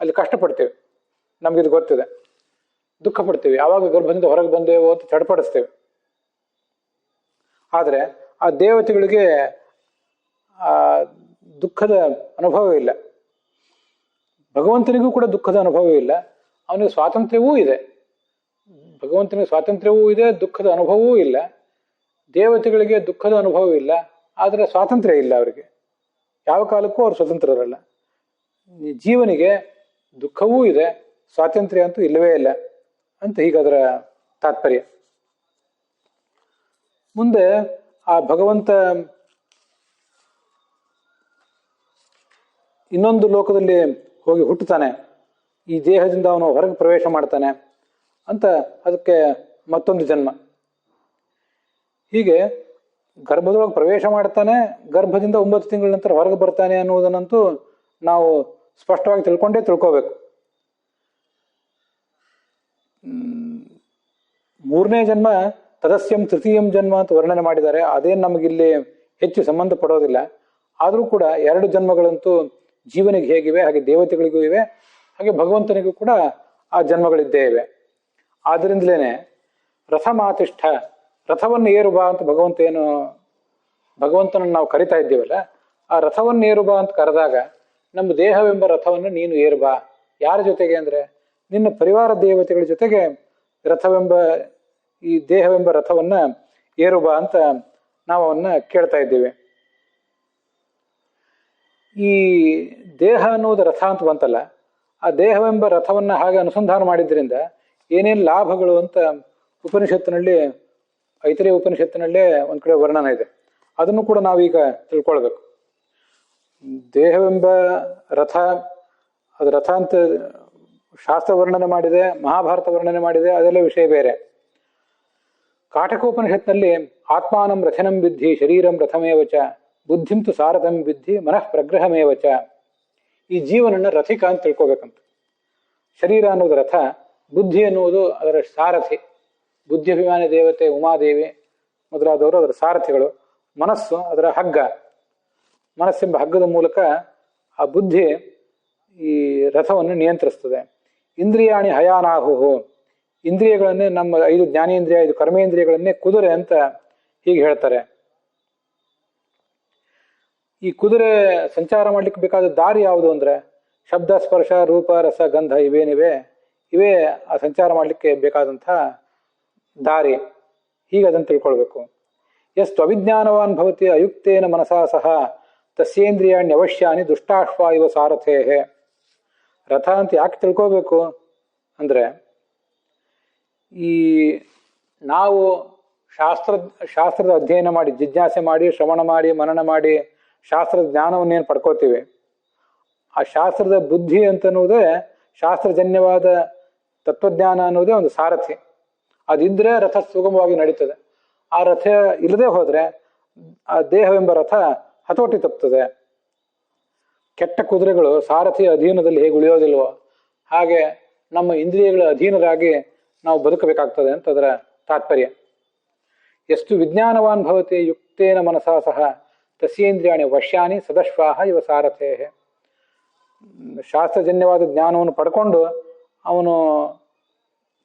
ಅಲ್ಲಿ ಕಷ್ಟಪಡ್ತೇವೆ, ನಮಗಿದು ಗೊತ್ತಿದೆ. ದುಃಖ ಪಡ್ತೇವೆ, ಯಾವಾಗ ಗರ್ಭದಿಂದ ಹೊರಗೆ ಬಂದೇವೋ ಅಂತ ಚಡಪಡಿಸ್ತೇವೆ. ಆದರೆ ಆ ದೇವತೆಗಳಿಗೆ ಆ ದುಃಖದ ಅನುಭವ ಇಲ್ಲ. ಭಗವಂತನಿಗೂ ಕೂಡ ದುಃಖದ ಅನುಭವ ಇಲ್ಲ. ಅವನಿಗೆ ಸ್ವಾತಂತ್ರ್ಯವೂ ಇದೆ. ಭಗವಂತನಿಗೆ ಸ್ವಾತಂತ್ರ್ಯವೂ ಇದೆ, ದುಃಖದ ಅನುಭವವೂ ಇಲ್ಲ. ದೇವತೆಗಳಿಗೆ ದುಃಖದ ಅನುಭವ ಇಲ್ಲ, ಆದರೆ ಸ್ವಾತಂತ್ರ್ಯ ಇಲ್ಲ ಅವರಿಗೆ. ಯಾವ ಕಾಲಕ್ಕೂ ಅವರು ಸ್ವತಂತ್ರರಲ್ಲ. ಜೀವನಿಗೆ ದುಃಖವೂ ಇದೆ, ಸ್ವಾತಂತ್ರ್ಯ ಅಂತೂ ಇಲ್ಲವೇ ಇಲ್ಲ ಅಂತ ಹೀಗದರ ತಾತ್ಪರ್ಯ. ಮುಂದೆ ಆ ಭಗವಂತ ಇನ್ನೊಂದು ಲೋಕದಲ್ಲಿ ಹೋಗಿ ಹುಟ್ಟುತ್ತಾನೆ, ಈ ದೇಹದಿಂದ ಅವನು ಹೊರಗೆ ಪ್ರವೇಶ ಮಾಡ್ತಾನೆ ಅಂತ, ಅದಕ್ಕೆ ಮತ್ತೊಂದು ಜನ್ಮ. ಹೀಗೆ ಗರ್ಭದೊಳಗೆ ಪ್ರವೇಶ ಮಾಡ್ತಾನೆ, ಗರ್ಭದಿಂದ 9 ತಿಂಗಳ ನಂತರ ಹೊರಗೆ ಬರ್ತಾನೆ ಅನ್ನುವುದನ್ನಂತೂ ನಾವು ಸ್ಪಷ್ಟವಾಗಿ ತಿಳ್ಕೋಬೇಕು. 3ನೇ ಜನ್ಮ ತದಸ್ಯಂ ತೃತೀಯಂ ಜನ್ಮ ಅಂತ ವರ್ಣನೆ ಮಾಡಿದ್ದಾರೆ. ಅದೇನು ನಮಗಿಲ್ಲಿ ಹೆಚ್ಚು ಸಂಬಂಧ ಪಡೋದಿಲ್ಲ. ಆದರೂ ಕೂಡ 2 ಜನ್ಮಗಳಂತೂ ಜೀವನಿಗೆ ಹೇಗಿವೆ ಹಾಗೆ ದೇವತೆಗಳಿಗೂ ಇವೆ, ಹಾಗೆ ಭಗವಂತನಿಗೂ ಕೂಡ ಆ ಜನ್ಮಗಳಿದ್ದೇ ಇವೆ. ಆದ್ದರಿಂದಲೇ ರಥ ಮಾತಿಷ್ಠ, ರಥವನ್ನು ಏರು ಬಾ ಅಂತ ಭಗವಂತನನ್ನು ನಾವು ಕರಿತಾ ಇದ್ದೀವಲ್ಲ, ಆ ರಥವನ್ನು ಏರು ಬಾ ಅಂತ ಕರೆದಾಗ ನಮ್ಮ ದೇಹವೆಂಬ ರಥವನ್ನು ನೀನು ಏರು ಬಾ. ಯಾರ ಜೊತೆಗೆ ಅಂದ್ರೆ ನಿನ್ನ ಪರಿವಾರ ದೇವತೆಗಳ ಜೊತೆಗೆ ರಥವೆಂಬ ಈ ದೇಹವೆಂಬ ರಥವನ್ನ ಏರು ಬಾ ಅಂತ ನಾವು ಅವನ್ನ ಕೇಳ್ತಾ ಇದ್ದೀವಿ. ಈ ದೇಹ ಅನ್ನೋದು ರಥ ಅಂತ ಬಂತಲ್ಲ, ಆ ದೇಹವೆಂಬ ರಥವನ್ನ ಹಾಗೆ ಅನುಸಂಧಾನ ಮಾಡಿದ್ರಿಂದ ಏನೇನು ಲಾಭಗಳು ಅಂತ ಉಪನಿಷತ್ತಿನಲ್ಲಿ, ಐತರೇಯ ಉಪನಿಷತ್ತಿನಲ್ಲೇ ಒಂದ್ ಕಡೆ ವರ್ಣನ ಇದೆ. ಅದನ್ನು ಕೂಡ ನಾವೀಗ ತಿಳ್ಕೊಳ್ಬೇಕು. ದೇಹವೆಂಬ ರಥ, ಅದು ರಥ ಅಂತ ಶಾಸ್ತ್ರ ವರ್ಣನೆ ಮಾಡಿದೆ, ಮಹಾಭಾರತ ವರ್ಣನೆ ಮಾಡಿದೆ, ಅದೆಲ್ಲ ವಿಷಯ ಬೇರೆ. ಕಾಠಕೋಪನಿಷತ್ನಲ್ಲಿ ಆತ್ಮಾನಂ ರಥನಂ ವಿದ್ಧಿ ಶರೀರಂ ರಥಮೇವಚ ಬುದ್ಧಿಂತು ಸಾರಥಂ ವಿದ್ಧಿ ಮನಃ ಪ್ರಗ್ರಹಮೇವಚ. ಈ ಜೀವನನ್ನ ರಥಿಕ ಅಂತ ತಿಳ್ಕೊಬೇಕಂತ. ಶರೀರ ಅನ್ನೋದು ರಥ, ಬುದ್ಧಿ ಅನ್ನುವುದು ಅದರ ಸಾರಥಿ. ಬುದ್ಧಿಭಿಮಾನಿ ದೇವತೆ ಉಮಾದೇವಿ ಮೊದಲಾದವರು ಅದರ ಸಾರಥಿಗಳು. ಮನಸ್ಸು ಅದರ ಹಗ್ಗ. ಮನಸ್ಸೆಂಬ ಹಗ್ಗದ ಮೂಲಕ ಆ ಬುದ್ಧಿ ಈ ರಥವನ್ನು ನಿಯಂತ್ರಿಸ್ತದೆ. ಇಂದ್ರಿಯಾಣಿ ಹಯಾನಾಹುಹು, ಇಂದ್ರಿಯಗಳನ್ನೇ, ನಮ್ಮ 5 ಜ್ಞಾನೇಂದ್ರಿಯ 5 ಕರ್ಮೇಂದ್ರಿಯಗಳನ್ನೇ ಕುದುರೆ ಅಂತ ಹೀಗೆ ಹೇಳ್ತಾರೆ. ಈ ಕುದುರೆ ಸಂಚಾರ ಮಾಡ್ಲಿಕ್ಕೆ ಬೇಕಾದ ದಾರಿ ಯಾವುದು ಅಂದ್ರೆ ಶಬ್ದ, ಸ್ಪರ್ಶ, ರೂಪ, ರಸ, ಗಂಧ ಇವೇ ಆ ಸಂಚಾರ ಮಾಡ್ಲಿಕ್ಕೆ ಬೇಕಾದಂಥ ದಾರಿ. ಹೀಗೆ ಅದನ್ನು ತಿಳ್ಕೊಳ್ಬೇಕು. ಎಷ್ಟು ಅವಿಜ್ಞಾನವಾನ್ ಭವತಿ ಅಯುಕ್ತೇನ ಮನಸಾ ಸಹ ತಸ್ಯೇಂದ್ರಿಯಾಣ್ಯವಶ್ಯಾನಿ ದುಷ್ಟಾಶ್ವ ಇವ ಸಾರಥೇಹೆ. ರಥ ಅಂತ ಯಾಕೆ ತಿಳ್ಕೋಬೇಕು ಅಂದ್ರೆ, ಈ ನಾವು ಶಾಸ್ತ್ರದ ಅಧ್ಯಯನ ಮಾಡಿ, ಜಿಜ್ಞಾಸೆ ಮಾಡಿ, ಶ್ರವಣ ಮಾಡಿ, ಮನನ ಮಾಡಿ ಶಾಸ್ತ್ರದ ಜ್ಞಾನವನ್ನೇನು ಪಡ್ಕೋತೀವಿ, ಆ ಶಾಸ್ತ್ರದ ಬುದ್ಧಿ ಅಂತನ್ನುವುದೇ, ಶಾಸ್ತ್ರಜನ್ಯವಾದ ತತ್ವಜ್ಞಾನ ಅನ್ನೋದೇ ಒಂದು ಸಾರಥಿ. ಅದಿದ್ರೆ ರಥ ಸುಗಮವಾಗಿ ನಡೀತದೆ. ಆ ರಥ ಇಲ್ಲದೆ ಹೋದ್ರೆ ಆ ದೇಹವೆಂಬ ರಥ ಹತೋಟಿ ತಪ್ಪುತ್ತದೆ. ಕೆಟ್ಟ ಕುದುರೆಗಳು ಸಾರಥಿಯ ಅಧೀನದಲ್ಲಿ ಹೇಗೆ ಉಳಿಯೋದಿಲ್ವೋ ಹಾಗೆ ನಮ್ಮ ಇಂದ್ರಿಯಗಳ ಅಧೀನರಾಗಿ ನಾವು ಬದುಕಬೇಕಾಗ್ತದೆ ಅಂತ ಅದರ ತಾತ್ಪರ್ಯ. ಎಷ್ಟು ವಿಜ್ಞಾನವಾನ್ ಭವತಿ ಯುಕ್ತೇನ ಮನಸಾ ಸಹ ತಸ್ಯೇಂದ್ರಿಯಾಣಿ ವಶ್ಯಾನಿ ಸದಶ್ವಾಹ ಇವ ಸಾರಥೇ. ಶಾಸ್ತ್ರಜನ್ಯವಾದ ಜ್ಞಾನವನ್ನು ಪಡ್ಕೊಂಡು ಅವನು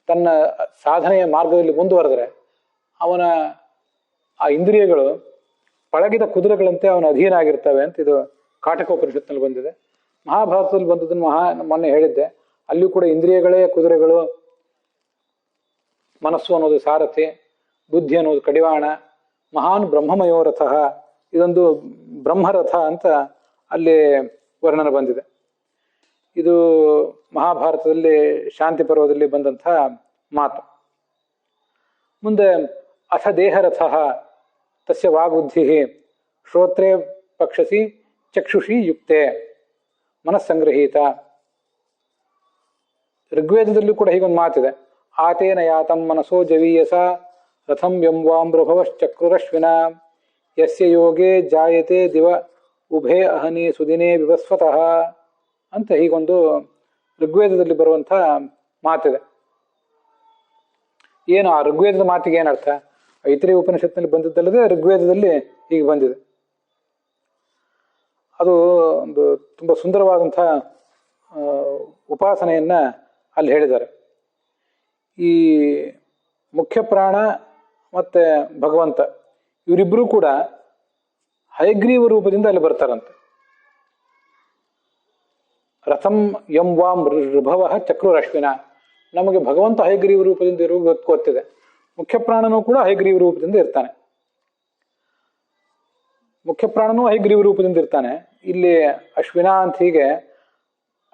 ತನ್ನ ಸಾಧನೆಯ ಮಾರ್ಗದಲ್ಲಿ ಮುಂದುವರೆದರೆ ಅವನ ಆ ಇಂದ್ರಿಯಗಳು ಪಳಗಿದ ಕುದುರೆಗಳಂತೆ ಅವನ ಅಧೀನ ಆಗಿರ್ತವೆ ಅಂತ ಇದು ಕಾಟಕೋಪನಿಷತ್ನಲ್ಲಿ ಬಂದಿದೆ. ಮಹಾಭಾರತದಲ್ಲಿ ಬಂದದನ್ನು ಮೊನ್ನೆ ಹೇಳಿದ್ದೆ. ಅಲ್ಲಿಯೂ ಕೂಡ ಇಂದ್ರಿಯಗಳೇ ಕುದುರೆಗಳು, ಮನಸ್ಸು ಅನ್ನೋದು ಸಾರಥಿ, ಬುದ್ಧಿ ಅನ್ನೋದು ಕಡಿವಾಣ, ಮಹಾನ್ ಬ್ರಹ್ಮಮಯೋರಥ, ಇದೊಂದು ಬ್ರಹ್ಮರಥ ಅಂತ ಅಲ್ಲಿ ವರ್ಣನೆ ಬಂದಿದೆ. ಇದು ಮಹಾಭಾರತದಲ್ಲಿ ಶಾಂತಿ ಪರ್ವದಲ್ಲಿ ಬಂದಂತಹ ಮಾತು. ಮುಂದೆ ಅಥ ದೇಹರಥ ತಸ್ಯ ವಾಗ್ಬುದ್ಧಿ ಶ್ರೋತ್ರೇ ಪಕ್ಷಸಿ ಚಕ್ಷುಷಿ ಯುಕ್ತೆ ಮನಸ್ಸಂಗ್ರಹೀತ. ಋಗ್ವೇದದಲ್ಲೂ ಕೂಡ ಹೀಗೊಂದು ಮಾತಿದೆ. ಆತೇನ ಯಾತಂ ಮನಸೋ ಜವೀಯಸ ರಥಂ ವ್ಯಂವಾಂಬ್ರಭವಶ್ಚಕ್ರುರಶ್ವಿನ ಯಸ್ಯ ಯೋಗೇ ಜಾಯತೆ ದಿವ ಉಭೇ ಅಹನಿ ಸುದಿನೇ ವಿವಸ್ವತಃ ಅಂತ ಹೀಗೊಂದು ಋಗ್ವೇದದಲ್ಲಿ ಬರುವಂಥ ಮಾತಿದೆ. ಏನು ಆ ಋಗ್ವೇದದ ಮಾತಿಗೆ ಏನರ್ಥ? ಐತರೇಯ ಉಪನಿಷತ್ನಲ್ಲಿ ಬಂದಿದ್ದಲ್ಲದೆ ಋಗ್ವೇದದಲ್ಲಿ ಹೀಗೆ ಬಂದಿದೆ. ಅದು ಒಂದು ತುಂಬ ಸುಂದರವಾದಂಥ ಉಪಾಸನೆಯನ್ನ ಅಲ್ಲಿ ಹೇಳಿದ್ದಾರೆ. ಈ ಮುಖ್ಯ ಪ್ರಾಣ ಮತ್ತೆ ಭಗವಂತ ಇವರಿಬ್ಬರೂ ಕೂಡ ಹಯಗ್ರೀವ ರೂಪದಿಂದ ಅಲ್ಲಿ ಬರ್ತಾರಂತೆ. ರಥಂ ಯಂ ವಾಂ ಋಭವ ಚಕ್ರುರಶ್ವಿನ. ನಮಗೆ ಭಗವಂತ ಹಯಗ್ರೀವ ರೂಪದಿಂದ ಇರುವ ಗೊತ್ತಿದೆ. ಮುಖ್ಯ ಪ್ರಾಣನೂ ಕೂಡ ಹಯಗ್ರೀವ ರೂಪದಿಂದ ಇರ್ತಾನೆ. ಮುಖ್ಯ ಪ್ರಾಣನೂ ಹಯಗ್ರೀವ ರೂಪದಿಂದ ಇರ್ತಾನೆ. ಇಲ್ಲಿ ಅಶ್ವಿನ ಅಂತ ಹೀಗೆ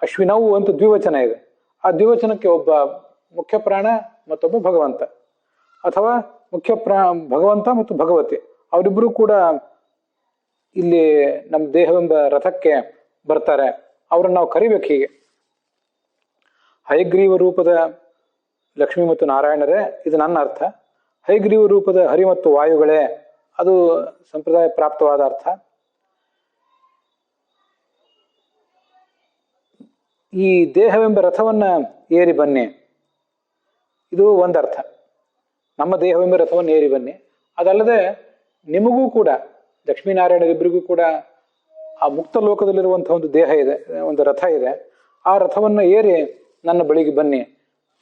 ಅಶ್ವಿನವು ಅಂತ ದ್ವಿವಚನ ಇದೆ. ಆ ದ್ವಿವಚನಕ್ಕೆ ಒಬ್ಬ ಮುಖ್ಯ ಪ್ರಾಣ ಮತ್ತೊಬ್ಬ ಭಗವಂತ, ಅಥವಾ ಭಗವಂತ ಮತ್ತು ಭಗವತಿ ಅವರಿಬ್ಬರು ಕೂಡ ಇಲ್ಲಿ ನಮ್ಮ ದೇಹವೆಂಬ ರಥಕ್ಕೆ ಬರ್ತಾರೆ. ಅವ್ರನ್ನ ನಾವು ಕರಿಬೇಕು ಹೀಗೆ. ಹಯಗ್ರೀವ ರೂಪದ ಲಕ್ಷ್ಮಿ ಮತ್ತು ನಾರಾಯಣರೇ ಇದು ನನ್ನ ಅರ್ಥ. ಹಯಗ್ರೀವ ರೂಪದ ಹರಿ ಮತ್ತು ವಾಯುಗಳೇ ಅದು ಸಂಪ್ರದಾಯ ಪ್ರಾಪ್ತವಾದ ಅರ್ಥ. ಈ ದೇಹವೆಂಬ ರಥವನ್ನ ಏರಿ ಬನ್ನಿ, ಇದು ಒಂದರ್ಥ. ನಮ್ಮ ದೇಹವೆಂಬ ರಥವನ್ನು ಏರಿ ಬನ್ನಿ. ಅದಲ್ಲದೆ ನಿಮಗೂ ಕೂಡ ಲಕ್ಷ್ಮೀನಾರಾಯಣರಿಬ್ಬರಿಗೂ ಕೂಡ ಆ ಮುಕ್ತ ಲೋಕದಲ್ಲಿರುವಂತಹ ಒಂದು ದೇಹ ಇದೆ, ಒಂದು ರಥ ಇದೆ. ಆ ರಥವನ್ನು ಏರಿ ನನ್ನ ಬಳಿಗೆ ಬನ್ನಿ.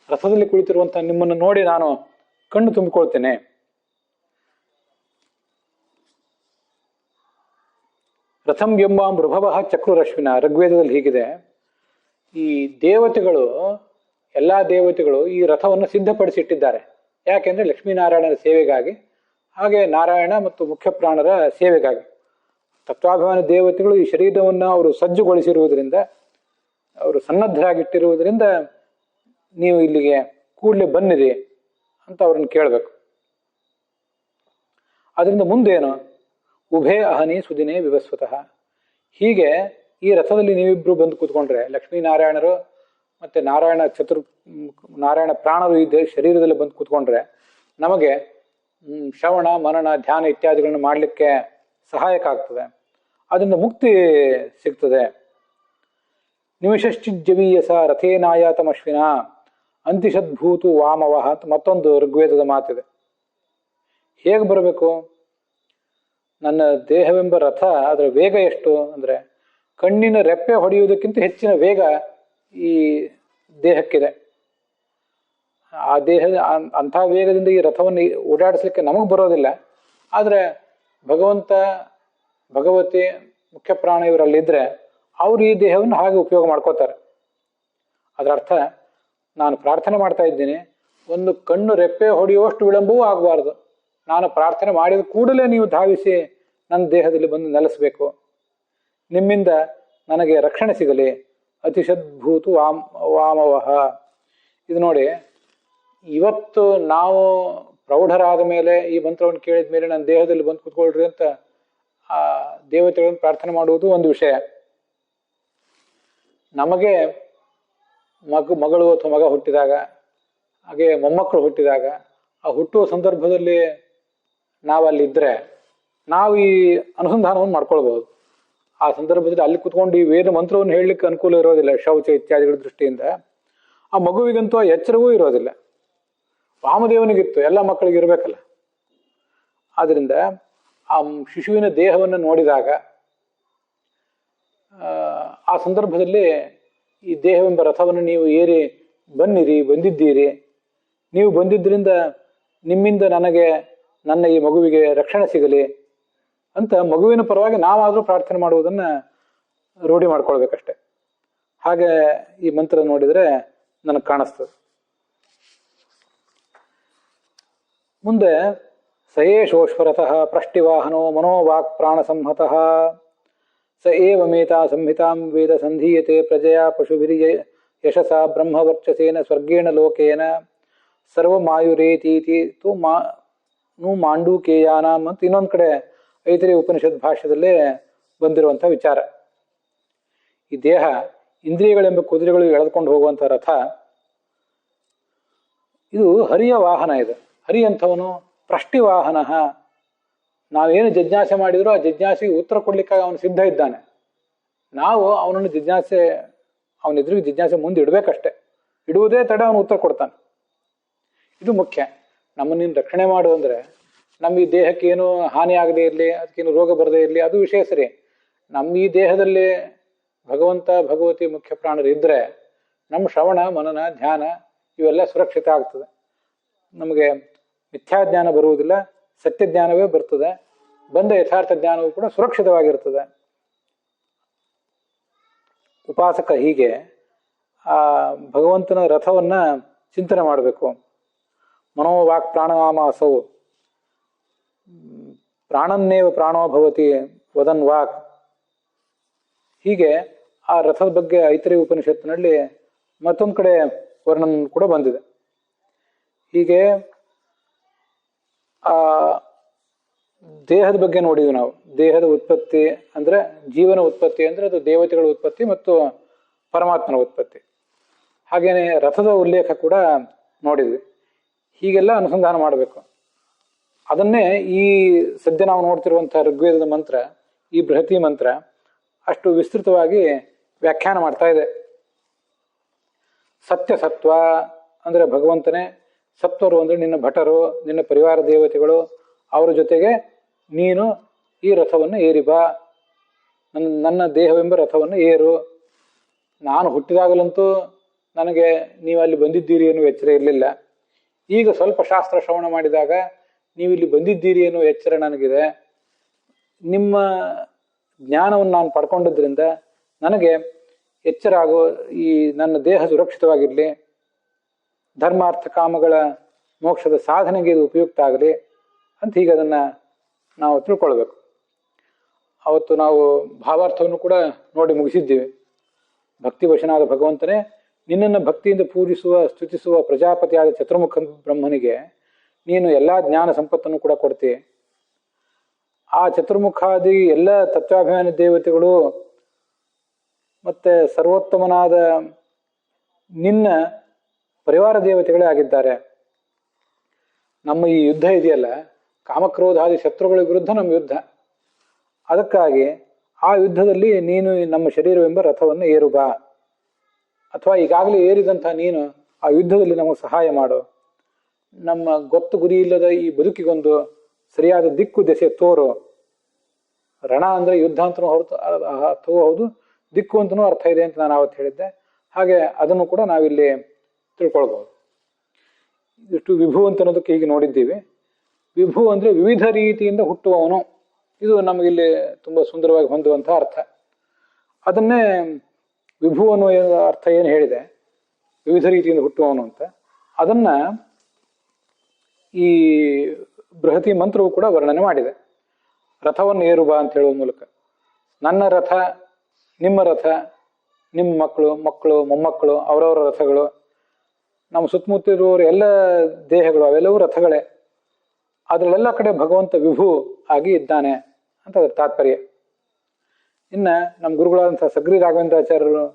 ರಥದಲ್ಲಿ ಕುಳಿತಿರುವಂತಹ ನಿಮ್ಮನ್ನು ನೋಡಿ ನಾನು ಕಣ್ಣು ತುಂಬಿಕೊಳ್ತೇನೆ. ರಥಂ ಎಂಬಾಂ ಋಭವ ಚಕ್ರುರಶ್ವಿನ. ಋಗ್ವೇದದಲ್ಲಿ ಹೀಗಿದೆ. ಈ ದೇವತೆಗಳು, ಎಲ್ಲಾ ದೇವತೆಗಳು ಈ ರಥವನ್ನು ಸಿದ್ಧಪಡಿಸಿಟ್ಟಿದ್ದಾರೆ. ಯಾಕೆಂದ್ರೆ ಲಕ್ಷ್ಮೀನಾರಾಯಣರ ಸೇವೆಗಾಗಿ, ಹಾಗೆ ನಾರಾಯಣ ಮತ್ತು ಮುಖ್ಯ ಪ್ರಾಣರ ಸೇವೆಗಾಗಿ. ತತ್ವಾಭಿಮಾನಿ ದೇವತೆಗಳು ಈ ಶರೀರವನ್ನು ಅವರು ಸಜ್ಜುಗೊಳಿಸಿರುವುದರಿಂದ, ಅವರು ಸನ್ನದ್ಧರಾಗಿಟ್ಟಿರುವುದರಿಂದ ನೀವು ಇಲ್ಲಿಗೆ ಕೂಡಲೇ ಬನ್ನಿರಿ ಅಂತ ಅವ್ರನ್ನ ಕೇಳಬೇಕು. ಅದರಿಂದ ಮುಂದೇನು? ಉಭೇ ಅಹನಿ ಸುದಿನೇ ವಿವಸ್ವತಃ. ಹೀಗೆ ಈ ರಥದಲ್ಲಿ ನೀವಿಬ್ರು ಬಂದು ಕೂತ್ಕೊಂಡ್ರೆ, ಲಕ್ಷ್ಮೀನಾರಾಯಣರು ಮತ್ತೆ ನಾರಾಯಣ ಪ್ರಾಣರು ಈ ಶರೀರದಲ್ಲಿ ಬಂದು ಕೂತ್ಕೊಂಡ್ರೆ ನಮಗೆ ಶ್ರವಣ ಮನನ ಧ್ಯಾನ ಇತ್ಯಾದಿಗಳನ್ನು ಮಾಡಲಿಕ್ಕೆ ಸಹಾಯಕ ಆಗ್ತದೆ. ಅದರಿಂದ ಮುಕ್ತಿ ಸಿಗ್ತದೆ. ನಿಮಿಷಶ್ಚಿಜ್ಜವೀಯಸ ರಥೇನಾಯಾತಮಶ್ವಿನ ಅಂತಿಷದ್ಭೂತು ವಾಮವಹ ಅಂತ ಮತ್ತೊಂದು ಋಗ್ವೇದದ ಮಾತಿದೆ. ಹೇಗೆ ಬರಬೇಕು? ನನ್ನ ದೇಹವೆಂಬ ರಥ, ಅದರ ವೇಗ ಎಷ್ಟು ಅಂದ್ರೆ ಕಣ್ಣಿನ ರೆಪ್ಪೆ ಹೊಡೆಯುವುದಕ್ಕಿಂತ ಹೆಚ್ಚಿನ ವೇಗ ಈ ದೇಹಕ್ಕಿದೆ. ಆ ದೇಹದ ಅಂಥ ವೇಗದಿಂದ ಈ ರಥವನ್ನು ಓಡಾಡಿಸ್ಲಿಕ್ಕೆ ನಮಗೆ ಬರೋದಿಲ್ಲ. ಆದರೆ ಭಗವಂತ ಭಗವತಿ ಮುಖ್ಯ ಪ್ರಾಣ ಇವರಲ್ಲಿದ್ದರೆ ಅವರು ಈ ದೇಹವನ್ನು ಹಾಗೆ ಉಪಯೋಗ ಮಾಡ್ಕೋತಾರೆ. ಅದರ ಅರ್ಥ, ನಾನು ಪ್ರಾರ್ಥನೆ ಮಾಡ್ತಾ ಇದ್ದೀನಿ, ಒಂದು ಕಣ್ಣು ರೆಪ್ಪೆ ಹೊಡೆಯುವಷ್ಟು ವಿಳಂಬವೂ ಆಗಬಾರ್ದು. ನಾನು ಪ್ರಾರ್ಥನೆ ಮಾಡಿದ ಕೂಡಲೇ ನೀವು ಧಾವಿಸಿ ನನ್ನ ದೇಹದಲ್ಲಿ ಬಂದು ನೆಲೆಸಬೇಕು. ನಿಮ್ಮಿಂದ ನನಗೆ ರಕ್ಷಣೆ ಸಿಗಲಿ. ಅತಿಶದ್ಭೂತು ವಾಮವಹ. ಇದು ನೋಡಿ, ಇವತ್ತು ನಾವು ಪ್ರೌಢರಾದ ಮೇಲೆ ಈ ಮಂತ್ರವನ್ನು ಕೇಳಿದ ಮೇಲೆ ನನ್ನ ದೇಹದಲ್ಲಿ ಬಂದು ಕೂತ್ಕೊಳ್ರಿ ಅಂತ ಆ ದೇವತೆಗಳನ್ನು ಪ್ರಾರ್ಥನೆ ಮಾಡುವುದು ಒಂದು ವಿಷಯ. ನಮಗೆ ಮಗಳು ಅಥವಾ ಮಗ ಹುಟ್ಟಿದಾಗ, ಹಾಗೆ ಮೊಮ್ಮಕ್ಕಳು ಹುಟ್ಟಿದಾಗ, ಆ ಹುಟ್ಟುವ ಸಂದರ್ಭದಲ್ಲಿ ನಾವಲ್ಲಿದ್ದರೆ ನಾವು ಈ ಅನುಸಂಧಾನವನ್ನು ಮಾಡ್ಕೊಳ್ಬಹುದು. ಆ ಸಂದರ್ಭದಲ್ಲಿ ಅಲ್ಲಿ ಕುತ್ಕೊಂಡು ಈ ವೇದ ಮಂತ್ರವನ್ನು ಹೇಳಲಿಕ್ಕೆ ಅನುಕೂಲ ಇರೋದಿಲ್ಲ, ಶೌಚ ಇತ್ಯಾದಿಗಳ ದೃಷ್ಟಿಯಿಂದ. ಆ ಮಗುವಿಗಂತೂ ಆ ಎಚ್ಚರವೂ ಇರೋದಿಲ್ಲ. ವಾಮದೇವನಿಗಿತ್ತು, ಎಲ್ಲ ಮಕ್ಕಳಿಗೆ ಇರಬೇಕಲ್ಲ. ಆದ್ದರಿಂದ ಆ ಶಿಶುವಿನ ದೇಹವನ್ನು ನೋಡಿದಾಗ ಆ ಸಂದರ್ಭದಲ್ಲಿ ಈ ದೇಹವೆಂಬ ರಥವನ್ನು ನೀವು ಏರಿ ಬನ್ನಿರಿ, ಬಂದಿದ್ದೀರಿ, ನೀವು ಬಂದಿದ್ದರಿಂದ ನಿಮ್ಮಿಂದ ನನಗೆ ನನ್ನ ಈ ಮಗುವಿಗೆ ರಕ್ಷಣೆ ಸಿಗಲಿ ಅಂತ ಮಗುವಿನ ಪರವಾಗಿ ನಾವಾದರೂ ಪ್ರಾರ್ಥನೆ ಮಾಡುವುದನ್ನು ರೂಢಿ ಮಾಡ್ಕೊಳ್ಬೇಕಷ್ಟೆ. ಹಾಗೆ ಈ ಮಂತ್ರ ನೋಡಿದರೆ ನನಗೆ ಕಾಣಿಸ್ತದೆ. ಮುಂದೆ ಸಯೇಶೋಶ್ವರತಃ ಪ್ರಷ್ಟಿವಾಹನೋ ಮನೋವಾಕ್ ಪ್ರಾಣ ಸಂಹತಃ ಸ ಏವಮೇತಾ ಸಂಹಿತಾಂ ವೇದ ಸಂಧೀಯತೆ ಪ್ರಜೆಯ ಪಶುಭಿರಿಯ ಯಶಸ ಬ್ರಹ್ಮವರ್ಚಸೇನ ಸ್ವರ್ಗೇಣ ಲೋಕೇನ ಸರ್ವಮಾಯುರೇತೀತಿ ನು ಮಾಂಡೂಕೇಯಾನಾಂ ಅಂತ ಇನ್ನೊಂದು ಕಡೆ ಐತರೇಯ ಉಪನಿಷತ್ ಭಾಷ್ಯದಲ್ಲೇ ಬಂದಿರುವಂಥ ವಿಚಾರ. ಈ ದೇಹ ಇಂದ್ರಿಯಗಳೆಂಬ ಕುದುರೆಗಳು ಎಳೆದುಕೊಂಡು ಹೋಗುವಂಥ ರಥ, ಇದು ಹರಿಯ ವಾಹನ. ಇದು ಹರಿ ಅಂಥವನು ಪ್ರಷ್ಟಿವಾಹನ. ನಾವೇನು ಜಿಜ್ಞಾಸೆ ಮಾಡಿದರೂ ಆ ಜಿಜ್ಞಾಸೆಗೆ ಉತ್ತರ ಕೊಡ್ಲಿಕ್ಕಾಗಿ ಅವನು ಸಿದ್ಧ ಇದ್ದಾನೆ. ನಾವು ಅವನನ್ನು ಅವನ ಎದುರಿಗೆ ಜಿಜ್ಞಾಸೆ ಮುಂದೆ ಇಡಬೇಕಷ್ಟೆ. ಇಡುವುದೇ ತಡೆ ಅವನು ಉತ್ತರ ಕೊಡ್ತಾನೆ. ಇದು ಮುಖ್ಯ. ನಮ್ಮನ್ನು ರಕ್ಷಣೆ ಮಾಡು ಅಂದರೆ ನಮ್ಮ ಈ ದೇಹಕ್ಕೆ ಏನು ಹಾನಿ ಆಗದೇ ಇರಲಿ, ಅದಕ್ಕೇನು ರೋಗ ಬರದೇ ಇರಲಿ, ಅದು ವಿಷಯ ಸರಿ. ನಮ್ಮ ಈ ದೇಹದಲ್ಲಿ ಭಗವಂತ ಭಗವತಿ ಮುಖ್ಯ ಪ್ರಾಣರು ಇದ್ದರೆ ನಮ್ಮ ಶ್ರವಣ ಮನನ ಧ್ಯಾನ ಇವೆಲ್ಲ ಸುರಕ್ಷಿತ ಆಗ್ತದೆ. ನಮಗೆ ಮಿಥ್ಯಾಜ್ಞಾನ ಬರುವುದಿಲ್ಲ, ಸತ್ಯಜ್ಞಾನವೇ ಬರ್ತದೆ. ಬಂದ ಯಥಾರ್ಥ ಜ್ಞಾನವೂ ಕೂಡ ಸುರಕ್ಷಿತವಾಗಿರ್ತದೆ. ಉಪಾಸಕ ಹೀಗೆ ಆ ಭಗವಂತನ ರಥವನ್ನ ಚಿಂತನೆ ಮಾಡಬೇಕು. ಮನೋವಾಕ್ ಪ್ರಾಣನಾಮಾಸವು ಪ್ರಾಣನ್ನೇವ ಪ್ರಾಣೋ ಭವತಿ ವದನ್ ವಾಕ್. ಹೀಗೆ ಆ ರಥದ ಬಗ್ಗೆ ಐತರೇಯ ಉಪನಿಷತ್ತಿನಲ್ಲಿ ಮತ್ತೊಂದು ಕಡೆ ವರ್ಣನೆ ಕೂಡ ಬಂದಿದೆ. ಹೀಗೆ ಆ ದೇಹದ ಬಗ್ಗೆ ನೋಡಿದ್ವಿ ನಾವು. ದೇಹದ ಉತ್ಪತ್ತಿ ಅಂದ್ರೆ ಜೀವನ ಉತ್ಪತ್ತಿ ಅಂದ್ರೆ ಅದು ದೇವತೆಗಳ ಉತ್ಪತ್ತಿ ಮತ್ತು ಪರಮಾತ್ಮನ ಉತ್ಪತ್ತಿ. ಹಾಗೇನೆ ರಥದ ಉಲ್ಲೇಖ ಕೂಡ ನೋಡಿದ್ವಿ. ಹೀಗೆಲ್ಲ ಅನುಸಂಧಾನ ಮಾಡಬೇಕು. ಅದನ್ನೇ ಈ ಸದ್ಯ ನಾವು ನೋಡ್ತಿರುವಂತಹ ಋಗ್ವೇದದ ಮಂತ್ರ, ಈ ಬೃಹತಿ ಮಂತ್ರ ಅಷ್ಟು ವಿಸ್ತೃತವಾಗಿ ವ್ಯಾಖ್ಯಾನ ಮಾಡ್ತಾ ಇದೆ. ಸತ್ಯ ಸತ್ವ ಅಂದ್ರೆ ಭಗವಂತನೇ, ಸತ್ವರು ಅಂದ್ರೆ ನಿನ್ನ ಭಟರು, ನಿನ್ನ ಪರಿವಾರ ದೇವತೆಗಳು, ಅವರ ಜೊತೆಗೆ ನೀನು ಈ ರಥವನ್ನು ಏರಿ ಬಾ, ನನ್ನ ದೇಹವೆಂಬ ರಥವನ್ನು ಏರು. ನಾನು ಹುಟ್ಟಿದಾಗಲಂತೂ ನನಗೆ ನೀವು ಅಲ್ಲಿ ಬಂದಿದ್ದೀರಿ ಎನ್ನುವ ಎಚ್ಚರ ಇರಲಿಲ್ಲ. ಈಗ ಸ್ವಲ್ಪ ಶಾಸ್ತ್ರ ಶ್ರವಣ ಮಾಡಿದಾಗ ನೀವು ಇಲ್ಲಿ ಬಂದಿದ್ದೀರಿ ಎನ್ನುವ ಎಚ್ಚರ ನನಗಿದೆ. ನಿಮ್ಮ ಜ್ಞಾನವನ್ನು ನಾನು ಪಡ್ಕೊಂಡಿದ್ದರಿಂದ ನನಗೆ ಎಚ್ಚರ ಆಗೋ, ಈ ನನ್ನ ದೇಹ ಸುರಕ್ಷಿತವಾಗಿರಲಿ, ಧರ್ಮಾರ್ಥ ಕಾಮಗಳ ಮೋಕ್ಷದ ಸಾಧನೆಗೆ ಇದು ಉಪಯುಕ್ತ ಆಗಲಿ ಅಂತ ಹೀಗೆ ಅದನ್ನು ನಾವು ತಿಳ್ಕೊಳ್ಬೇಕು. ಅವತ್ತು ನಾವು ಭಾವಾರ್ಥವನ್ನು ಕೂಡ ನೋಡಿ ಮುಗಿಸಿದ್ದೀವಿ. ಭಕ್ತಿವಶನಾದ ಭಗವಂತನೇ, ನಿನ್ನನ್ನು ಭಕ್ತಿಯಿಂದ ಪೂಜಿಸುವ ಸ್ತುತಿಸುವ ಪ್ರಜಾಪತಿಯಾದ ಚತುರ್ಮುಖ ಬ್ರಹ್ಮನಿಗೆ ನೀನು ಎಲ್ಲ ಜ್ಞಾನ ಸಂಪತ್ತನ್ನು ಕೂಡ ಕೊಡ್ತಿ. ಆ ಚತುರ್ಮುಖಾದಿ ಎಲ್ಲ ತತ್ವಾಭಿಮಾನಿ ದೇವತೆಗಳು ಮತ್ತೆ ಸರ್ವೋತ್ತಮನಾದ ನಿನ್ನ ಪರಿವಾರ ದೇವತೆಗಳೇ ಆಗಿದ್ದಾರೆ. ನಮ್ಮ ಈ ಯುದ್ಧ ಇದೆಯಲ್ಲ, ಕಾಮಕ್ರೋಧಾದಿ ಶತ್ರುಗಳ ವಿರುದ್ಧ ನಮ್ಮ ಯುದ್ಧ. ಅದಕ್ಕಾಗಿ ಆ ಯುದ್ಧದಲ್ಲಿ ನೀನು ನಮ್ಮ ಶರೀರವೆಂಬ ರಥವನ್ನು ಏರು ಬಾ, ಅಥವಾ ಈಗಾಗಲೇ ಏರಿದಂಥ ನೀನು ಆ ಯುದ್ಧದಲ್ಲಿ ನಮಗೆ ಸಹಾಯ ಮಾಡು. ನಮ್ಮ ಗೊತ್ತು ಗುರಿ ಇಲ್ಲದ ಈ ಬದುಕಿಗೊಂದು ಸರಿಯಾದ ದಿಕ್ಕು ದೆಸೆ ತೋರು. ರಣ ಅಂದರೆ ಯುದ್ಧ ಅಂತನೂ ಹೊರತು ಅರ್ಥವೂ ಹೌದು, ದಿಕ್ಕು ಅಂತನೂ ಅರ್ಥ ಇದೆ ಅಂತ ನಾನು ಅವತ್ತು ಹೇಳಿದ್ದೆ. ಹಾಗೆ ಅದನ್ನು ಕೂಡ ನಾವಿಲ್ಲಿ ತಿಳ್ಕೊಳ್ಬಹುದು. ಇಷ್ಟು ವಿಭು ಅಂತ ಅನ್ನೋದಕ್ಕೆ ಹೀಗೆ ನೋಡಿದ್ದೀವಿ. ವಿಭು ಅಂದರೆ ವಿವಿಧ ರೀತಿಯಿಂದ ಹುಟ್ಟುವವನು. ಇದು ನಮಗಿಲ್ಲಿ ತುಂಬ ಸುಂದರವಾಗಿ ಹೊಂದುವಂಥ ಅರ್ಥ. ಅದನ್ನೇ ವಿಭು ಅನ್ನುವ ಅರ್ಥ ಏನು ಹೇಳಿದೆ, ವಿವಿಧ ರೀತಿಯಿಂದ ಹುಟ್ಟುವವನು ಅಂತ, ಅದನ್ನ ಈ ಬೃಹತಿ ಮಂತ್ರವು ಕೂಡ ವರ್ಣನೆ ಮಾಡಿದೆ. ರಥವನ್ನು ಏರು ಬಾ ಅಂತ ಹೇಳುವ ಮೂಲಕ ನನ್ನ ರಥ, ನಿಮ್ಮ ರಥ, ನಿಮ್ಮ ಮಕ್ಕಳು ಮೊಮ್ಮಕ್ಕಳು, ಅವರವರ ರಥಗಳು, ನಮ್ಮ ಸುತ್ತಮುತ್ತಿರುವವರು ಎಲ್ಲ ದೇಹಗಳು ಅವೆಲ್ಲವೂ ರಥಗಳೇ. ಅದರಲ್ಲೆಲ್ಲ ಕಡೆ ಭಗವಂತ ವಿಭು ಆಗಿ ಇದ್ದಾನೆ ಅಂತ ಅದರ ತಾತ್ಪರ್ಯ. ಇನ್ನು ನಮ್ಮ ಗುರುಗಳಾದಂಥ ಸಗ್ರಿ ರಾಘವೇಂದ್ರಾಚಾರ್ಯರು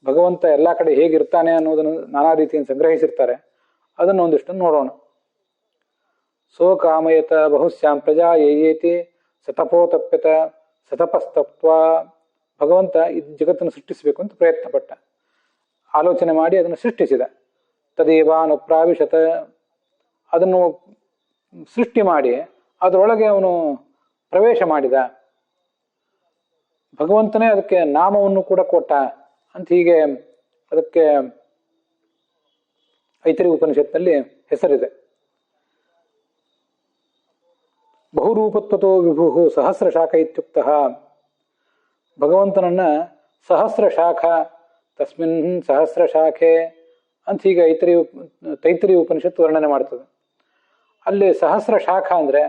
ಭಗವಂತ ಎಲ್ಲ ಕಡೆ ಹೇಗಿರ್ತಾನೆ ಅನ್ನೋದನ್ನು ನಾನಾ ರೀತಿಯಿಂದ ಸಂಗ್ರಹಿಸಿರ್ತಾರೆ. ಅದನ್ನು ಒಂದಿಷ್ಟನ್ನು ನೋಡೋಣ. ಸೋ ಕಾಮಯತ ಬಹುಶ್ಯಾಂ ಪ್ರಜಾ ಯೇತಿ ಸತಪೋತಪ್ಯತ ಸತಪಸ್ತಪ್ವ. ಭಗವಂತ ಈ ಜಗತ್ತನ್ನು ಸೃಷ್ಟಿಸಬೇಕು ಅಂತ ಪ್ರಯತ್ನ ಪಟ್ಟ, ಆಲೋಚನೆ ಮಾಡಿ ಅದನ್ನು ಸೃಷ್ಟಿಸಿದ. ತದೇವಾನುಪ್ರಾವಿಶತ ಅದನ್ನು ಸೃಷ್ಟಿ ಮಾಡಿ ಅದರೊಳಗೆ ಅವನು ಪ್ರವೇಶ ಮಾಡಿದ. ಭಗವಂತನೇ ಅದಕ್ಕೆ ನಾಮವನ್ನು ಕೂಡ ಕೊಟ್ಟ ಅಂತ ಹೀಗೆ ಅದಕ್ಕೆ ಐತರಿ ಉಪನಿಷತ್ನಲ್ಲಿ ಹೆಸರಿದೆ. ಬಹುರೂಪತ್ವತೋ ವಿಭು ಸಹಸ್ರ ಶಾಖ ಇತ್ಯುಕ್ತ. ಭಗವಂತನನ್ನ ಸಹಸ್ರ ಶಾಖ, ತಸ್ಮಿನ್ ಸಹಸ್ರ ಶಾಖೆ ಅಂತ ಹೀಗೆ ತೈತರಿ ಉಪನಿಷತ್ತು ವರ್ಣನೆ ಮಾಡ್ತದೆ. ಅಲ್ಲಿ ಸಹಸ್ರ ಶಾಖ ಅಂದರೆ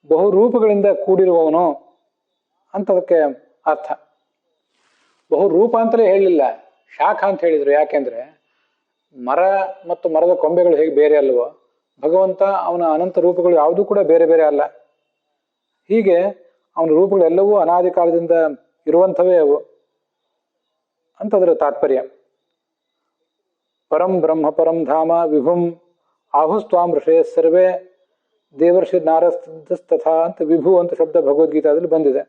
ಬಹುರೂಪಗಳಿಂದ ಕೂಡಿರುವವನು ಅಂತ ಅದಕ್ಕೆ ಅರ್ಥ. ಬಹುರೂಪ ಅಂತಲೇ ಹೇಳಲಿಲ್ಲ, ಶಾಖ ಅಂತ ಹೇಳಿದರು. ಯಾಕೆಂದ್ರೆ ಮರ ಮತ್ತು ಮರದ ಕೊಂಬೆಗಳು ಹೇಗೆ ಬೇರೆ ಅಲ್ವೋ, ಭಗವಂತ ಅವನ ಅನಂತ ರೂಪಗಳು ಯಾವುದೂ ಕೂಡ ಬೇರೆ ಬೇರೆ ಅಲ್ಲ. ಹೀಗೆ ಅವನ ರೂಪಗಳೆಲ್ಲವೂ ಅನಾದಿ ಕಾಲದಿಂದ ಇರುವಂಥವೇ ಅವು ಅಂತ ಅದರ ತಾತ್ಪರ್ಯ. ಪರಂ ಬ್ರಹ್ಮ ಪರಂ ಧಾಮ ವಿಭುಂ ಆಹುಸ್ತ್ವಾಂ ಋಷಯ ಸರ್ವೇ ದೇವರ್ಷಿ ನಾರಸ್ತಥಾ ಅಂತ ವಿಭು ಅಂತ ಶಬ್ದ ಭಗವದ್ಗೀತಾದಲ್ಲಿ ಬಂದಿದೆ.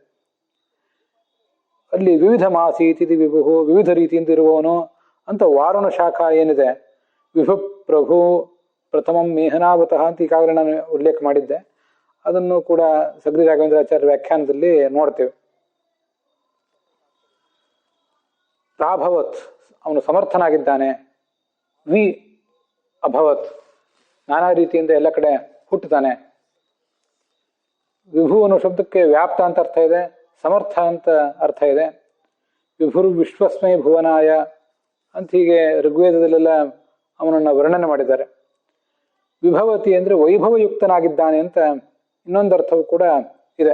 ಅಲ್ಲಿ ವಿವಿಧ ಮಾಸೀತಿ ವಿಭು, ವಿವಿಧ ರೀತಿಯಿಂದ ಇರುವವನು ಅಂತ ವಾರುಣ ಶಾಖ ಏನಿದೆ, ವಿಭು ಪ್ರಭು ಪ್ರಥಮಂ ಮೇಹನಾವತಃ ಅಂತ ಈಗಾಗಲೇ ನಾನು ಉಲ್ಲೇಖ ಮಾಡಿದ್ದೆ. ಅದನ್ನು ಕೂಡ ಸಗರಿ ರಾಘವೇಂದ್ರಾಚಾರ್ಯ ವ್ಯಾಖ್ಯಾನದಲ್ಲಿ ನೋಡ್ತೇವೆ. ಪ್ರಾಭವತ್ ಅವನು ಸಮರ್ಥನಾಗಿದ್ದಾನೆ. ವಿ ಅಭವತ್ ನಾನಾ ರೀತಿಯಿಂದ ಎಲ್ಲ ಕಡೆ ಹುಟ್ಟುತ್ತಾನೆ. ವಿಭು ಅನ್ನೋ ಶಬ್ದಕ್ಕೆ ವ್ಯಾಪ್ತ ಅಂತ ಅರ್ಥ ಇದೆ, ಸಮರ್ಥ ಅಂತ ಅರ್ಥ ಇದೆ. ವಿಭುರ್ ವಿಶ್ವಸ್ಮೈ ಭುವನಾಯ ಅಂತ ಹೀಗೆ ಋಗ್ವೇದದಲ್ಲೆಲ್ಲ ಅವನನ್ನು ವರ್ಣನೆ ಮಾಡಿದ್ದಾರೆ. ವಿಭವತಿ ಅಂದರೆ ವೈಭವಯುಕ್ತನಾಗಿದ್ದಾನೆ ಅಂತ ಇನ್ನೊಂದು ಅರ್ಥವೂ ಕೂಡ ಇದೆ.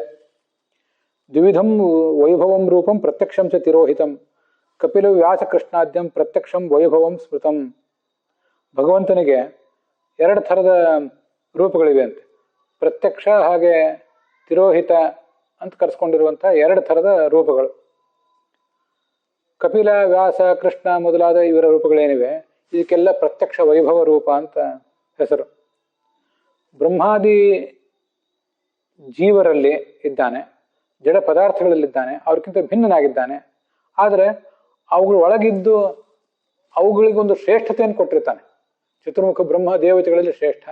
ದ್ವಿವಿಧಂ ವೈಭವಂ ರೂಪಂ ಪ್ರತ್ಯಕ್ಷಂ ಚ ತಿರೋಹಿತಂ ಕಪಿಲ ವ್ಯಾಸ ಕೃಷ್ಣಾದ್ಯಂ ಪ್ರತ್ಯಕ್ಷಂ ವೈಭವಂ ಸ್ಮೃತಂ. ಭಗವಂತನಿಗೆ ಎರಡು ಥರದ ರೂಪಗಳಿವೆ ಅಂತೆ. ಪ್ರತ್ಯಕ್ಷ ಹಾಗೆ ತಿರೋಹಿತ ಅಂತ ಕರೆಸ್ಕೊಂಡಿರುವಂಥ ಎರಡು ಥರದ ರೂಪಗಳು. ಕಪಿಲ ವ್ಯಾಸ ಕೃಷ್ಣ ಮೊದಲಾದ ಇವರ ರೂಪಗಳೇನಿವೆ ಇದಕ್ಕೆಲ್ಲ ಪ್ರತ್ಯಕ್ಷ ವೈಭವ ರೂಪ ಅಂತ ಹೆಸರು. ಬ್ರಹ್ಮಾದಿ ಜೀವರಲ್ಲಿ ಇದ್ದಾನೆ, ಜಡ ಪದಾರ್ಥಗಳಲ್ಲಿದ್ದಾನೆ, ಅವ್ರಿಗಿಂತ ಭಿನ್ನನಾಗಿದ್ದಾನೆ. ಆದರೆ ಅವುಗಳ ಒಳಗಿದ್ದು ಅವುಗಳಿಗೊಂದು ಶ್ರೇಷ್ಠತೆಯನ್ನು ಕೊಟ್ಟಿರ್ತಾನೆ. ಚತುರ್ಮುಖ ಬ್ರಹ್ಮ ದೇವತೆಗಳಲ್ಲಿ ಶ್ರೇಷ್ಠ,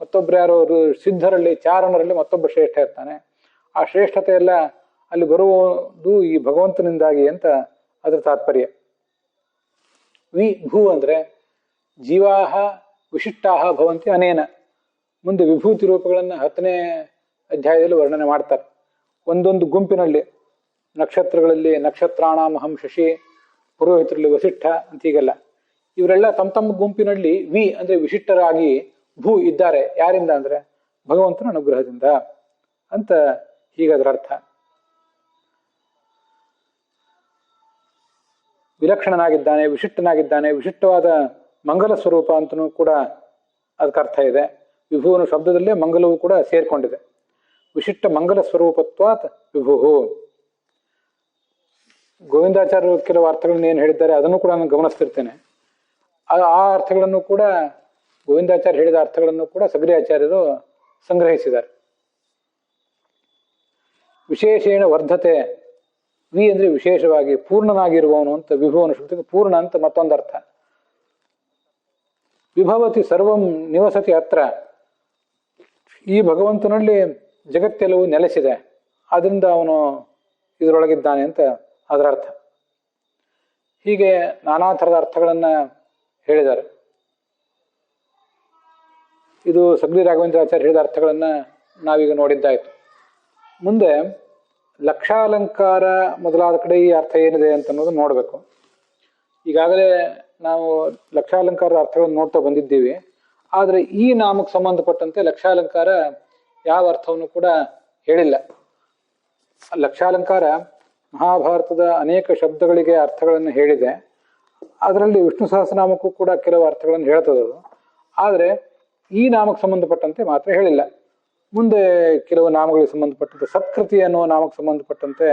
ಮತ್ತೊಬ್ಬರು ಯಾರೋ ಸಿದ್ಧರಲ್ಲಿ ಚಾರಣರಲ್ಲಿ ಮತ್ತೊಬ್ಬ ಶ್ರೇಷ್ಠ ಇರ್ತಾನೆ. ಆ ಶ್ರೇಷ್ಠತೆ ಎಲ್ಲ ಅಲ್ಲಿ ಬರುವುದು ಈ ಭಗವಂತನಿಂದಾಗಿ ಅಂತ ಅದರ ತಾತ್ಪರ್ಯ. ವಿ ಭೂ ಅಂದರೆ ಜೀವಾಹ ವಿಶಿಷ್ಟಾಹ ಭವಂತಿ ಅನೇನ. ಮುಂದೆ ವಿಭೂತಿ ರೂಪಗಳನ್ನು 10ನೇ ಅಧ್ಯಾಯದಲ್ಲಿ ವರ್ಣನೆ ಮಾಡ್ತಾರೆ. ಒಂದೊಂದು ಗುಂಪಿನಲ್ಲಿ ನಕ್ಷತ್ರಗಳಲ್ಲಿ ನಕ್ಷತ್ರಾಣಾಮಹಂ ಶಶಿ, ಪುರೋಹಿತರಲ್ಲಿ ವಸಿಷ್ಠ ಅಂತ ಹೀಗೆಲ್ಲ ಇವರೆಲ್ಲ ತಮ್ಮ ತಮ್ಮ ಗುಂಪಿನಲ್ಲಿ ವಿ ಅಂದರೆ ವಿಶಿಷ್ಟರಾಗಿ ಭೂ ಇದ್ದಾರೆ. ಯಾರಿಂದ ಅಂದರೆ ಭಗವಂತನ ಅನುಗ್ರಹದಿಂದ ಅಂತ ಹೀಗದರ ಅರ್ಥ. ವಿಲಕ್ಷಣನಾಗಿದ್ದಾನೆ, ವಿಶಿಷ್ಟನಾಗಿದ್ದಾನೆ, ವಿಶಿಷ್ಟವಾದ ಮಂಗಲ ಸ್ವರೂಪ ಅಂತನೂ ಕೂಡ ಅದಕ್ಕೆ ಅರ್ಥ ಇದೆ. ವಿಭುವನ ಶಬ್ದದಲ್ಲೇ ಮಂಗಲವೂ ಕೂಡ ಸೇರ್ಕೊಂಡಿದೆ. ವಿಶಿಷ್ಟ ಮಂಗಲ ಸ್ವರೂಪತ್ವಾತ್ ವಿಭು. ಗೋವಿಂದಾಚಾರ್ಯರು ಕೆಲವು ಅರ್ಥಗಳನ್ನ ಏನು ಹೇಳಿದ್ದಾರೆ ಅದನ್ನು ಕೂಡ ನಾನು ಗಮನಿಸ್ತಿರ್ತೇನೆ. ಆ ಅರ್ಥಗಳನ್ನು ಕೂಡ ಗೋವಿಂದಾಚಾರ್ಯ ಹೇಳಿದ ಅರ್ಥಗಳನ್ನು ಕೂಡ ಸಗರಿ ಆಚಾರ್ಯರು ಸಂಗ್ರಹಿಸಿದ್ದಾರೆ. ವಿಶೇಷೇಣ ವರ್ಧತೆ. ವಿ ಅಂದರೆ ವಿಶೇಷವಾಗಿ ಪೂರ್ಣನಾಗಿರುವವನು ಅಂತ ವಿಭುವನ ಶಬ್ದಕ್ಕೆ ಪೂರ್ಣ ಅಂತ ಮತ್ತೊಂದು ಅರ್ಥ. ವಿಭವತಿ ಸರ್ವಂ ನಿವಸತಿ ಅತ್ರ. ಈ ಭಗವಂತನಲ್ಲಿ ಜಗತ್ತೆಲ್ಲವೂ ನೆಲೆಸಿದೆ, ಅದರಿಂದ ಅವನು ಇದರೊಳಗಿದ್ದಾನೆ ಅಂತ ಅದರ ಅರ್ಥ. ಹೀಗೆ ನಾನಾ ಥರದ ಅರ್ಥಗಳನ್ನು ಹೇಳಿದ್ದಾರೆ. ಇದು ಸಗರಿ ರಾಘವೇಂದ್ರಾಚಾರ್ಯ ಹೇಳಿದ ಅರ್ಥಗಳನ್ನು ನಾವೀಗ ನೋಡಿದ್ದಾಯಿತು. ಮುಂದೆ ಲಕ್ಷಾಲಂಕಾರ ಮೊದಲಾದ ಕಡೆ ಈ ಅರ್ಥ ಏನಿದೆ ಅಂತ ಅನ್ನೋದು ನೋಡಬೇಕು. ಈಗಾಗಲೇ ನಾವು ಲಕ್ಷಾಲಂಕಾರದ ಅರ್ಥಗಳನ್ನು ನೋಡ್ತಾ ಬಂದಿದ್ದೀವಿ. ಆದರೆ ಈ ನಾಮಕ್ಕೆ ಸಂಬಂಧಪಟ್ಟಂತೆ ಲಕ್ಷಾಲಂಕಾರ ಯಾವ ಅರ್ಥವನ್ನು ಕೂಡ ಹೇಳಿಲ್ಲ. ಲಕ್ಷಾಲಂಕಾರ ಮಹಾಭಾರತದ ಅನೇಕ ಶಬ್ದಗಳಿಗೆ ಅರ್ಥಗಳನ್ನು ಹೇಳಿದೆ. ಅದರಲ್ಲಿ ವಿಷ್ಣು ಸಹಸ್ರನಾಮಕ್ಕೂ ಕೂಡ ಕೆಲವು ಅರ್ಥಗಳನ್ನು ಹೇಳ್ತದದು. ಆದರೆ ಈ ನಾಮಕ್ಕೆ ಸಂಬಂಧಪಟ್ಟಂತೆ ಮಾತ್ರ ಹೇಳಿಲ್ಲ. ಮುಂದೆ ಕೆಲವು ನಾಮಗಳಿಗೆ ಸಂಬಂಧಪಟ್ಟಂತೆ ಸತ್ಕೃತಿ ಅನ್ನುವ ನಾಮಕ್ಕೆ ಸಂಬಂಧಪಟ್ಟಂತೆ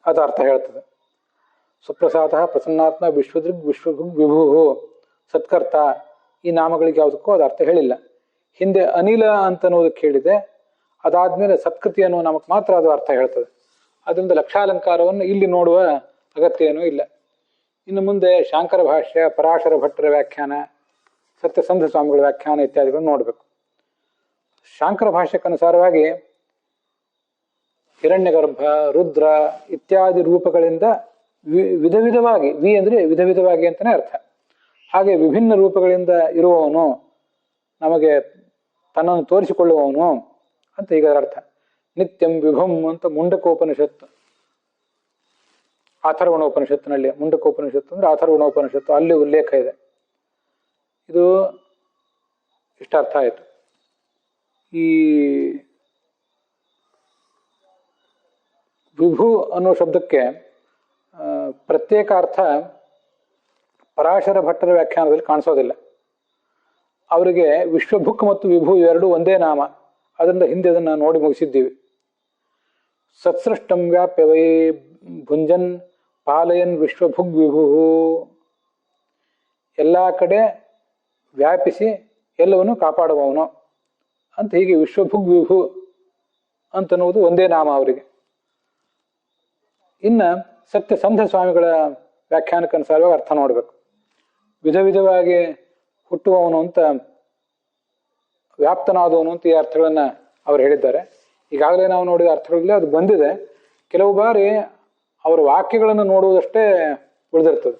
ಅದು ಅರ್ಥ ಹೇಳ್ತದೆ. ಸುಪ್ರಸಾದ ಪ್ರಸನ್ನಾತ್ಮ ವಿಶ್ವದೃಗ್ ವಿಶ್ವಭುಗ್ ವಿಭು ಸತ್ಕರ್ತ, ಈ ನಾಮಗಳಿಗೆ ಯಾವುದಕ್ಕೂ ಅದು ಅರ್ಥ ಹೇಳಿಲ್ಲ. ಹಿಂದೆ ಅನಿಲ ಅಂತ ಅನ್ನೋದಕ್ಕೆ ಹೇಳಿದೆ, ಅದಾದ್ಮೇಲೆ ಸತ್ಕೃತಿ ಅನ್ನುವ ನಾಮಕ್ಕೆ ಮಾತ್ರ ಅದು ಅರ್ಥ ಹೇಳ್ತದೆ. ಅದರಿಂದ ಲಕ್ಷಾಲಂಕಾರವನ್ನು ಇಲ್ಲಿ ನೋಡುವ ಅಗತ್ಯ ಏನೂ ಇಲ್ಲ. ಇನ್ನು ಮುಂದೆ ಶಾಂಕರ ಭಾಷ್ಯ, ಪರಾಶರ ಭಟ್ಟರ ವ್ಯಾಖ್ಯಾನ, ಸತ್ಯಸಂಧ ಸ್ವಾಮಿಗಳ ವ್ಯಾಖ್ಯಾನ ಇತ್ಯಾದಿಗಳನ್ನು ನೋಡಬೇಕು. ಶಾಂಕರ ಭಾಷ್ಯಕ್ಕನುಸಾರವಾಗಿ ಹಿರಣ್ಯಗರ್ಭ, ರುದ್ರ ಇತ್ಯಾದಿ ರೂಪಗಳಿಂದ ವಿಧ ವಿಧವಾಗಿ, ವಿ ಅಂದರೆ ವಿಧ ವಿಧವಾಗಿ ಅಂತಲೇ ಅರ್ಥ. ಹಾಗೆ ವಿಭಿನ್ನ ರೂಪಗಳಿಂದ ಇರುವವನು, ನಮಗೆ ತನ್ನನ್ನು ತೋರಿಸಿಕೊಳ್ಳುವವನು ಅಂತ ಈಗ ಅರ್ಥ. ನಿತ್ಯಂ ವಿಭುಂ ಅಂತ ಮುಂಡಕೋಪನಿಷತ್ತು, ಅಥರ್ವಣೋಪನಿಷತ್ತಿನಲ್ಲಿ, ಮುಂಡಕೋಪನಿಷತ್ತು ಅಂದರೆ ಅಥರ್ವಣೋಪನಿಷತ್ತು, ಅಲ್ಲಿ ಉಲ್ಲೇಖ ಇದೆ. ಇದು ಇಷ್ಟ ಅರ್ಥ ಆಯಿತು. ಈ ವಿಭು ಅನ್ನೋ ಶಬ್ದಕ್ಕೆ ಪ್ರತ್ಯೇಕ ಅರ್ಥ ಪರಾಶರ ಭಟ್ಟರ ವ್ಯಾಖ್ಯಾನದಲ್ಲಿ ಕಾಣಿಸೋದಿಲ್ಲ. ಅವರಿಗೆ ವಿಶ್ವಭುಕ್ ಮತ್ತು ವಿಭು ಎರಡೂ ಒಂದೇ ನಾಮ. ಅದರಿಂದ ಹಿಂದೆ ಅದನ್ನು ನೋಡಿ ಮುಗಿಸಿದ್ದೀವಿ. ಸತ್ಸೃಷ್ಟಂ ವ್ಯಾಪ್ಯ ವೈ ಭುಂಜನ್ ಪಾಲಯನ್ ವಿಶ್ವಭುಗ್ ವಿಭು, ಎಲ್ಲ ಕಡೆ ವ್ಯಾಪಿಸಿ ಎಲ್ಲವನ್ನು ಕಾಪಾಡುವವನು ಅಂತ. ಹೀಗೆ ವಿಶ್ವಭುಗ್ ವಿಭು ಅಂತನ್ನುವುದು ಒಂದೇ ನಾಮ ಅವರಿಗೆ. ಇನ್ನು ಸತ್ಯಸಂಧ ಸ್ವಾಮಿಗಳ ವ್ಯಾಖ್ಯಾನಕ್ಕನುಸಾರವಾಗಿ ಅರ್ಥ ನೋಡಬೇಕು. ವಿಧ ವಿಧವಾಗಿ ಹುಟ್ಟುವವನು ಅಂತ, ವ್ಯಾಪ್ತನಾದವನು ಅಂತ ಈ ಅರ್ಥಗಳನ್ನು ಅವರು ಹೇಳಿದ್ದಾರೆ. ಈಗಾಗಲೇ ನಾವು ನೋಡಿದ ಅರ್ಥಗಳಲ್ಲಿ ಅದು ಬಂದಿದೆ. ಕೆಲವು ಬಾರಿ ಅವರ ವಾಕ್ಯಗಳನ್ನು ನೋಡುವುದಷ್ಟೇ ಉಳಿದಿರ್ತದೆ.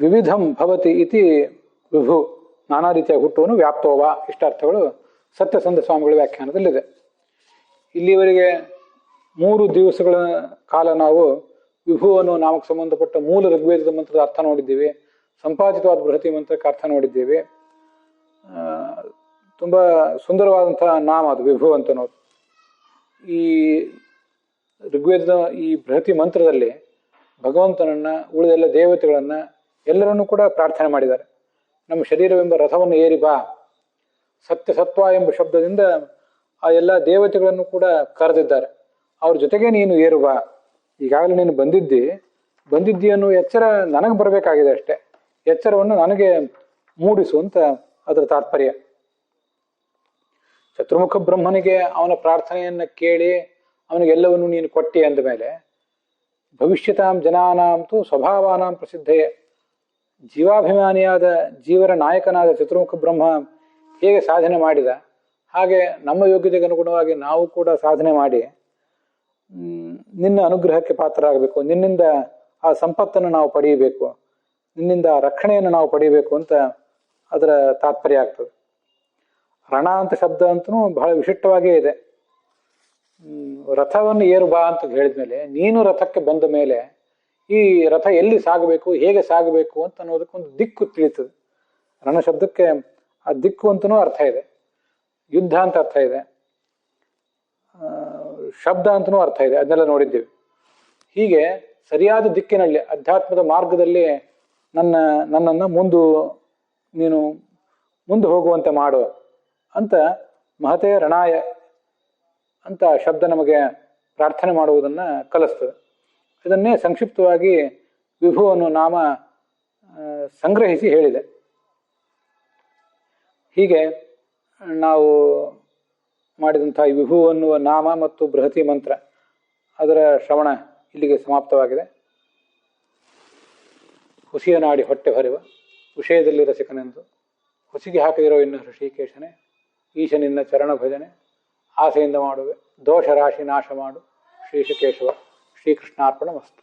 ವಿವಿಧಂ ಭವತಿ ಇತಿ ವಿಭು, ನಾನಾ ರೀತಿಯ ಹುಟ್ಟುವನು ವ್ಯಾಪ್ತೋವ, ಇಷ್ಟ ಅರ್ಥಗಳು ಸತ್ಯಸಂಧ ಸ್ವಾಮಿಗಳ ವ್ಯಾಖ್ಯಾನದಲ್ಲಿದೆ. ಇಲ್ಲಿವರೆಗೆ 3 ದಿವಸಗಳ ಕಾಲ ನಾವು ವಿಭುವನ್ನು ನಾಮಕ್ಕೆ ಸಂಬಂಧಪಟ್ಟ ಮೂಲ ಋಗ್ವೇದದ ಮಂತ್ರದ ಅರ್ಥ ನೋಡಿದ್ದೀವಿ. ಸಂಪಾದಿತವಾದ ಬೃಹತಿ ಮಂತ್ರಕ್ಕೆ ಅರ್ಥ ನೋಡಿದ್ದೀವಿ. ತುಂಬ ಸುಂದರವಾದಂತಹ ನಾಮ ಅದು ವಿಭು ಅಂತನೋದು. ಈ ಋಗ್ವೇದದ ಈ ಬೃಹತಿ ಮಂತ್ರದಲ್ಲಿ ಭಗವಂತನನ್ನ, ಉಳಿದೆಲ್ಲ ದೇವತೆಗಳನ್ನ ಎಲ್ಲರನ್ನೂ ಕೂಡ ಪ್ರಾರ್ಥನೆ ಮಾಡಿದ್ದಾರೆ. ನಮ್ಮ ಶರೀರವೆಂಬ ರಥವನ್ನು ಏರಿ ಬಾ, ಸತ್ಯ ಎಂಬ ಶಬ್ದದಿಂದ ಆ ಎಲ್ಲ ದೇವತೆಗಳನ್ನು ಕೂಡ ಕರೆದಿದ್ದಾರೆ. ಅವ್ರ ಜೊತೆಗೆ ನೀನು ಏರು ಬಾ. ಈಗಾಗಲೇ ನೀನು ಬಂದಿದ್ದಿ ಅನ್ನೋ ಎಚ್ಚರ ನನಗೆ ಬರಬೇಕಾಗಿದೆ ಅಷ್ಟೆ. ಎಚ್ಚರವನ್ನು ನನಗೆ ಮೂಡಿಸು ಅಂತ ಅದರ ತಾತ್ಪರ್ಯ. ಚತುರ್ಮುಖ ಬ್ರಹ್ಮನಿಗೆ ಅವನ ಪ್ರಾರ್ಥನೆಯನ್ನು ಕೇಳಿ ಅವನಿಗೆಲ್ಲವನ್ನು ನೀನು ಕೊಟ್ಟಿ ಅಂದ ಮೇಲೆ ಭವಿಷ್ಯತಾಂ ಜನಾನಾಂತು ಸ್ವಭಾವಾನಾಂ ಪ್ರಸಿದ್ಧಯೇ, ಜೀವಾಭಿಮಾನಿಯಾದ ಜೀವರ ನಾಯಕನಾದ ಚತುರ್ಮುಖ ಬ್ರಹ್ಮ ಹೇಗೆ ಸಾಧನೆ ಮಾಡಿದ ಹಾಗೆ ನಮ್ಮ ಯೋಗ್ಯತೆಗೆ ಅನುಗುಣವಾಗಿ ನಾವು ಕೂಡ ಸಾಧನೆ ಮಾಡಿ ನಿನ್ನ ಅನುಗ್ರಹಕ್ಕೆ ಪಾತ್ರರಾಗಬೇಕು, ನಿನ್ನಿಂದ ಆ ಸಂಪತ್ತನ್ನು ನಾವು ಪಡೆಯಬೇಕು, ನಿನ್ನಿಂದ ಆ ರಕ್ಷಣೆಯನ್ನು ನಾವು ಪಡೆಯಬೇಕು ಅಂತ ಅದರ ತಾತ್ಪರ್ಯ ಆಗ್ತದೆ. ರಣ ಅಂತ ಶಬ್ದ ಅಂತೂ ಬಹಳ ವಿಶಿಷ್ಟವಾಗಿಯೇ ಇದೆ. ರಥವನ್ನು ಏರು ಬಾ ಅಂತ ಹೇಳಿದ್ಮೇಲೆ, ನೀನು ರಥಕ್ಕೆ ಬಂದ ಮೇಲೆ ಈ ರಥ ಎಲ್ಲಿ ಸಾಗಬೇಕು, ಹೇಗೆ ಸಾಗಬೇಕು ಅಂತ ಅನ್ನೋದಕ್ಕೊಂದು ದಿಕ್ಕು ತಿಳಿತದೆ. ರಣ ಶಬ್ದಕ್ಕೆ ಆ ದಿಕ್ಕು ಅಂತನೂ ಅರ್ಥ ಇದೆ, ಯುದ್ಧ ಅಂತ ಅರ್ಥ ಇದೆ, ಶಬ್ದ ಅಂತನೂ ಅರ್ಥ ಇದೆ. ಅದನ್ನೆಲ್ಲ ನೋಡಿದ್ದೀವಿ. ಹೀಗೆ ಸರಿಯಾದ ದಿಕ್ಕಿನಲ್ಲಿ ಅಧ್ಯಾತ್ಮದ ಮಾರ್ಗದಲ್ಲಿ ನನ್ನನ್ನು ನೀನು ಮುಂದೆ ಹೋಗುವಂತೆ ಮಾಡು ಅಂತ ಮಹತೆ ರಣಾಯ ಅಂತ ಶಬ್ದ ನಮಗೆ ಪ್ರಾರ್ಥನೆ ಮಾಡುವುದನ್ನು ಕಲಿಸ್ತದೆ. ಇದನ್ನೇ ಸಂಕ್ಷಿಪ್ತವಾಗಿ ವಿಭು ಅನ್ನೋ ನಾಮ ಸಂಗ್ರಹಿಸಿ ಹೇಳಿದೆ. ಹೀಗೆ ನಾವು ಮಾಡಿದಂಥ ಈ ವಿಭು ಅನ್ನುವ ನಾಮ ಮತ್ತು ಬೃಹತಿ ಮಂತ್ರ ಅದರ ಶ್ರವಣ ಇಲ್ಲಿಗೆ ಸಮಾಪ್ತವಾಗಿದೆ. ಹುಸಿಯ ನಾಡಿ ಹೊಟ್ಟೆ ಹೊರೆವ ವಿಷಯದಲ್ಲಿ ರಸಿಕನೆಂದು ಹುಸಿಗೆ ಹಾಕಿದಿರೋ ಇನ್ನು ಋಷಿಕೇಶನೇ, ಈಶನಿನ್ನ ಚರಣ ಭಜನೆ ಆಸೆಯಿಂದ ಮಾಡುವೆ, ದೋಷ ರಾಶಿ ನಾಶ ಮಾಡು ಶ್ರೀಶಕೇಶವ. ಶ್ರೀಕೃಷ್ಣಾರ್ಪಣ ಮಸ್ತು.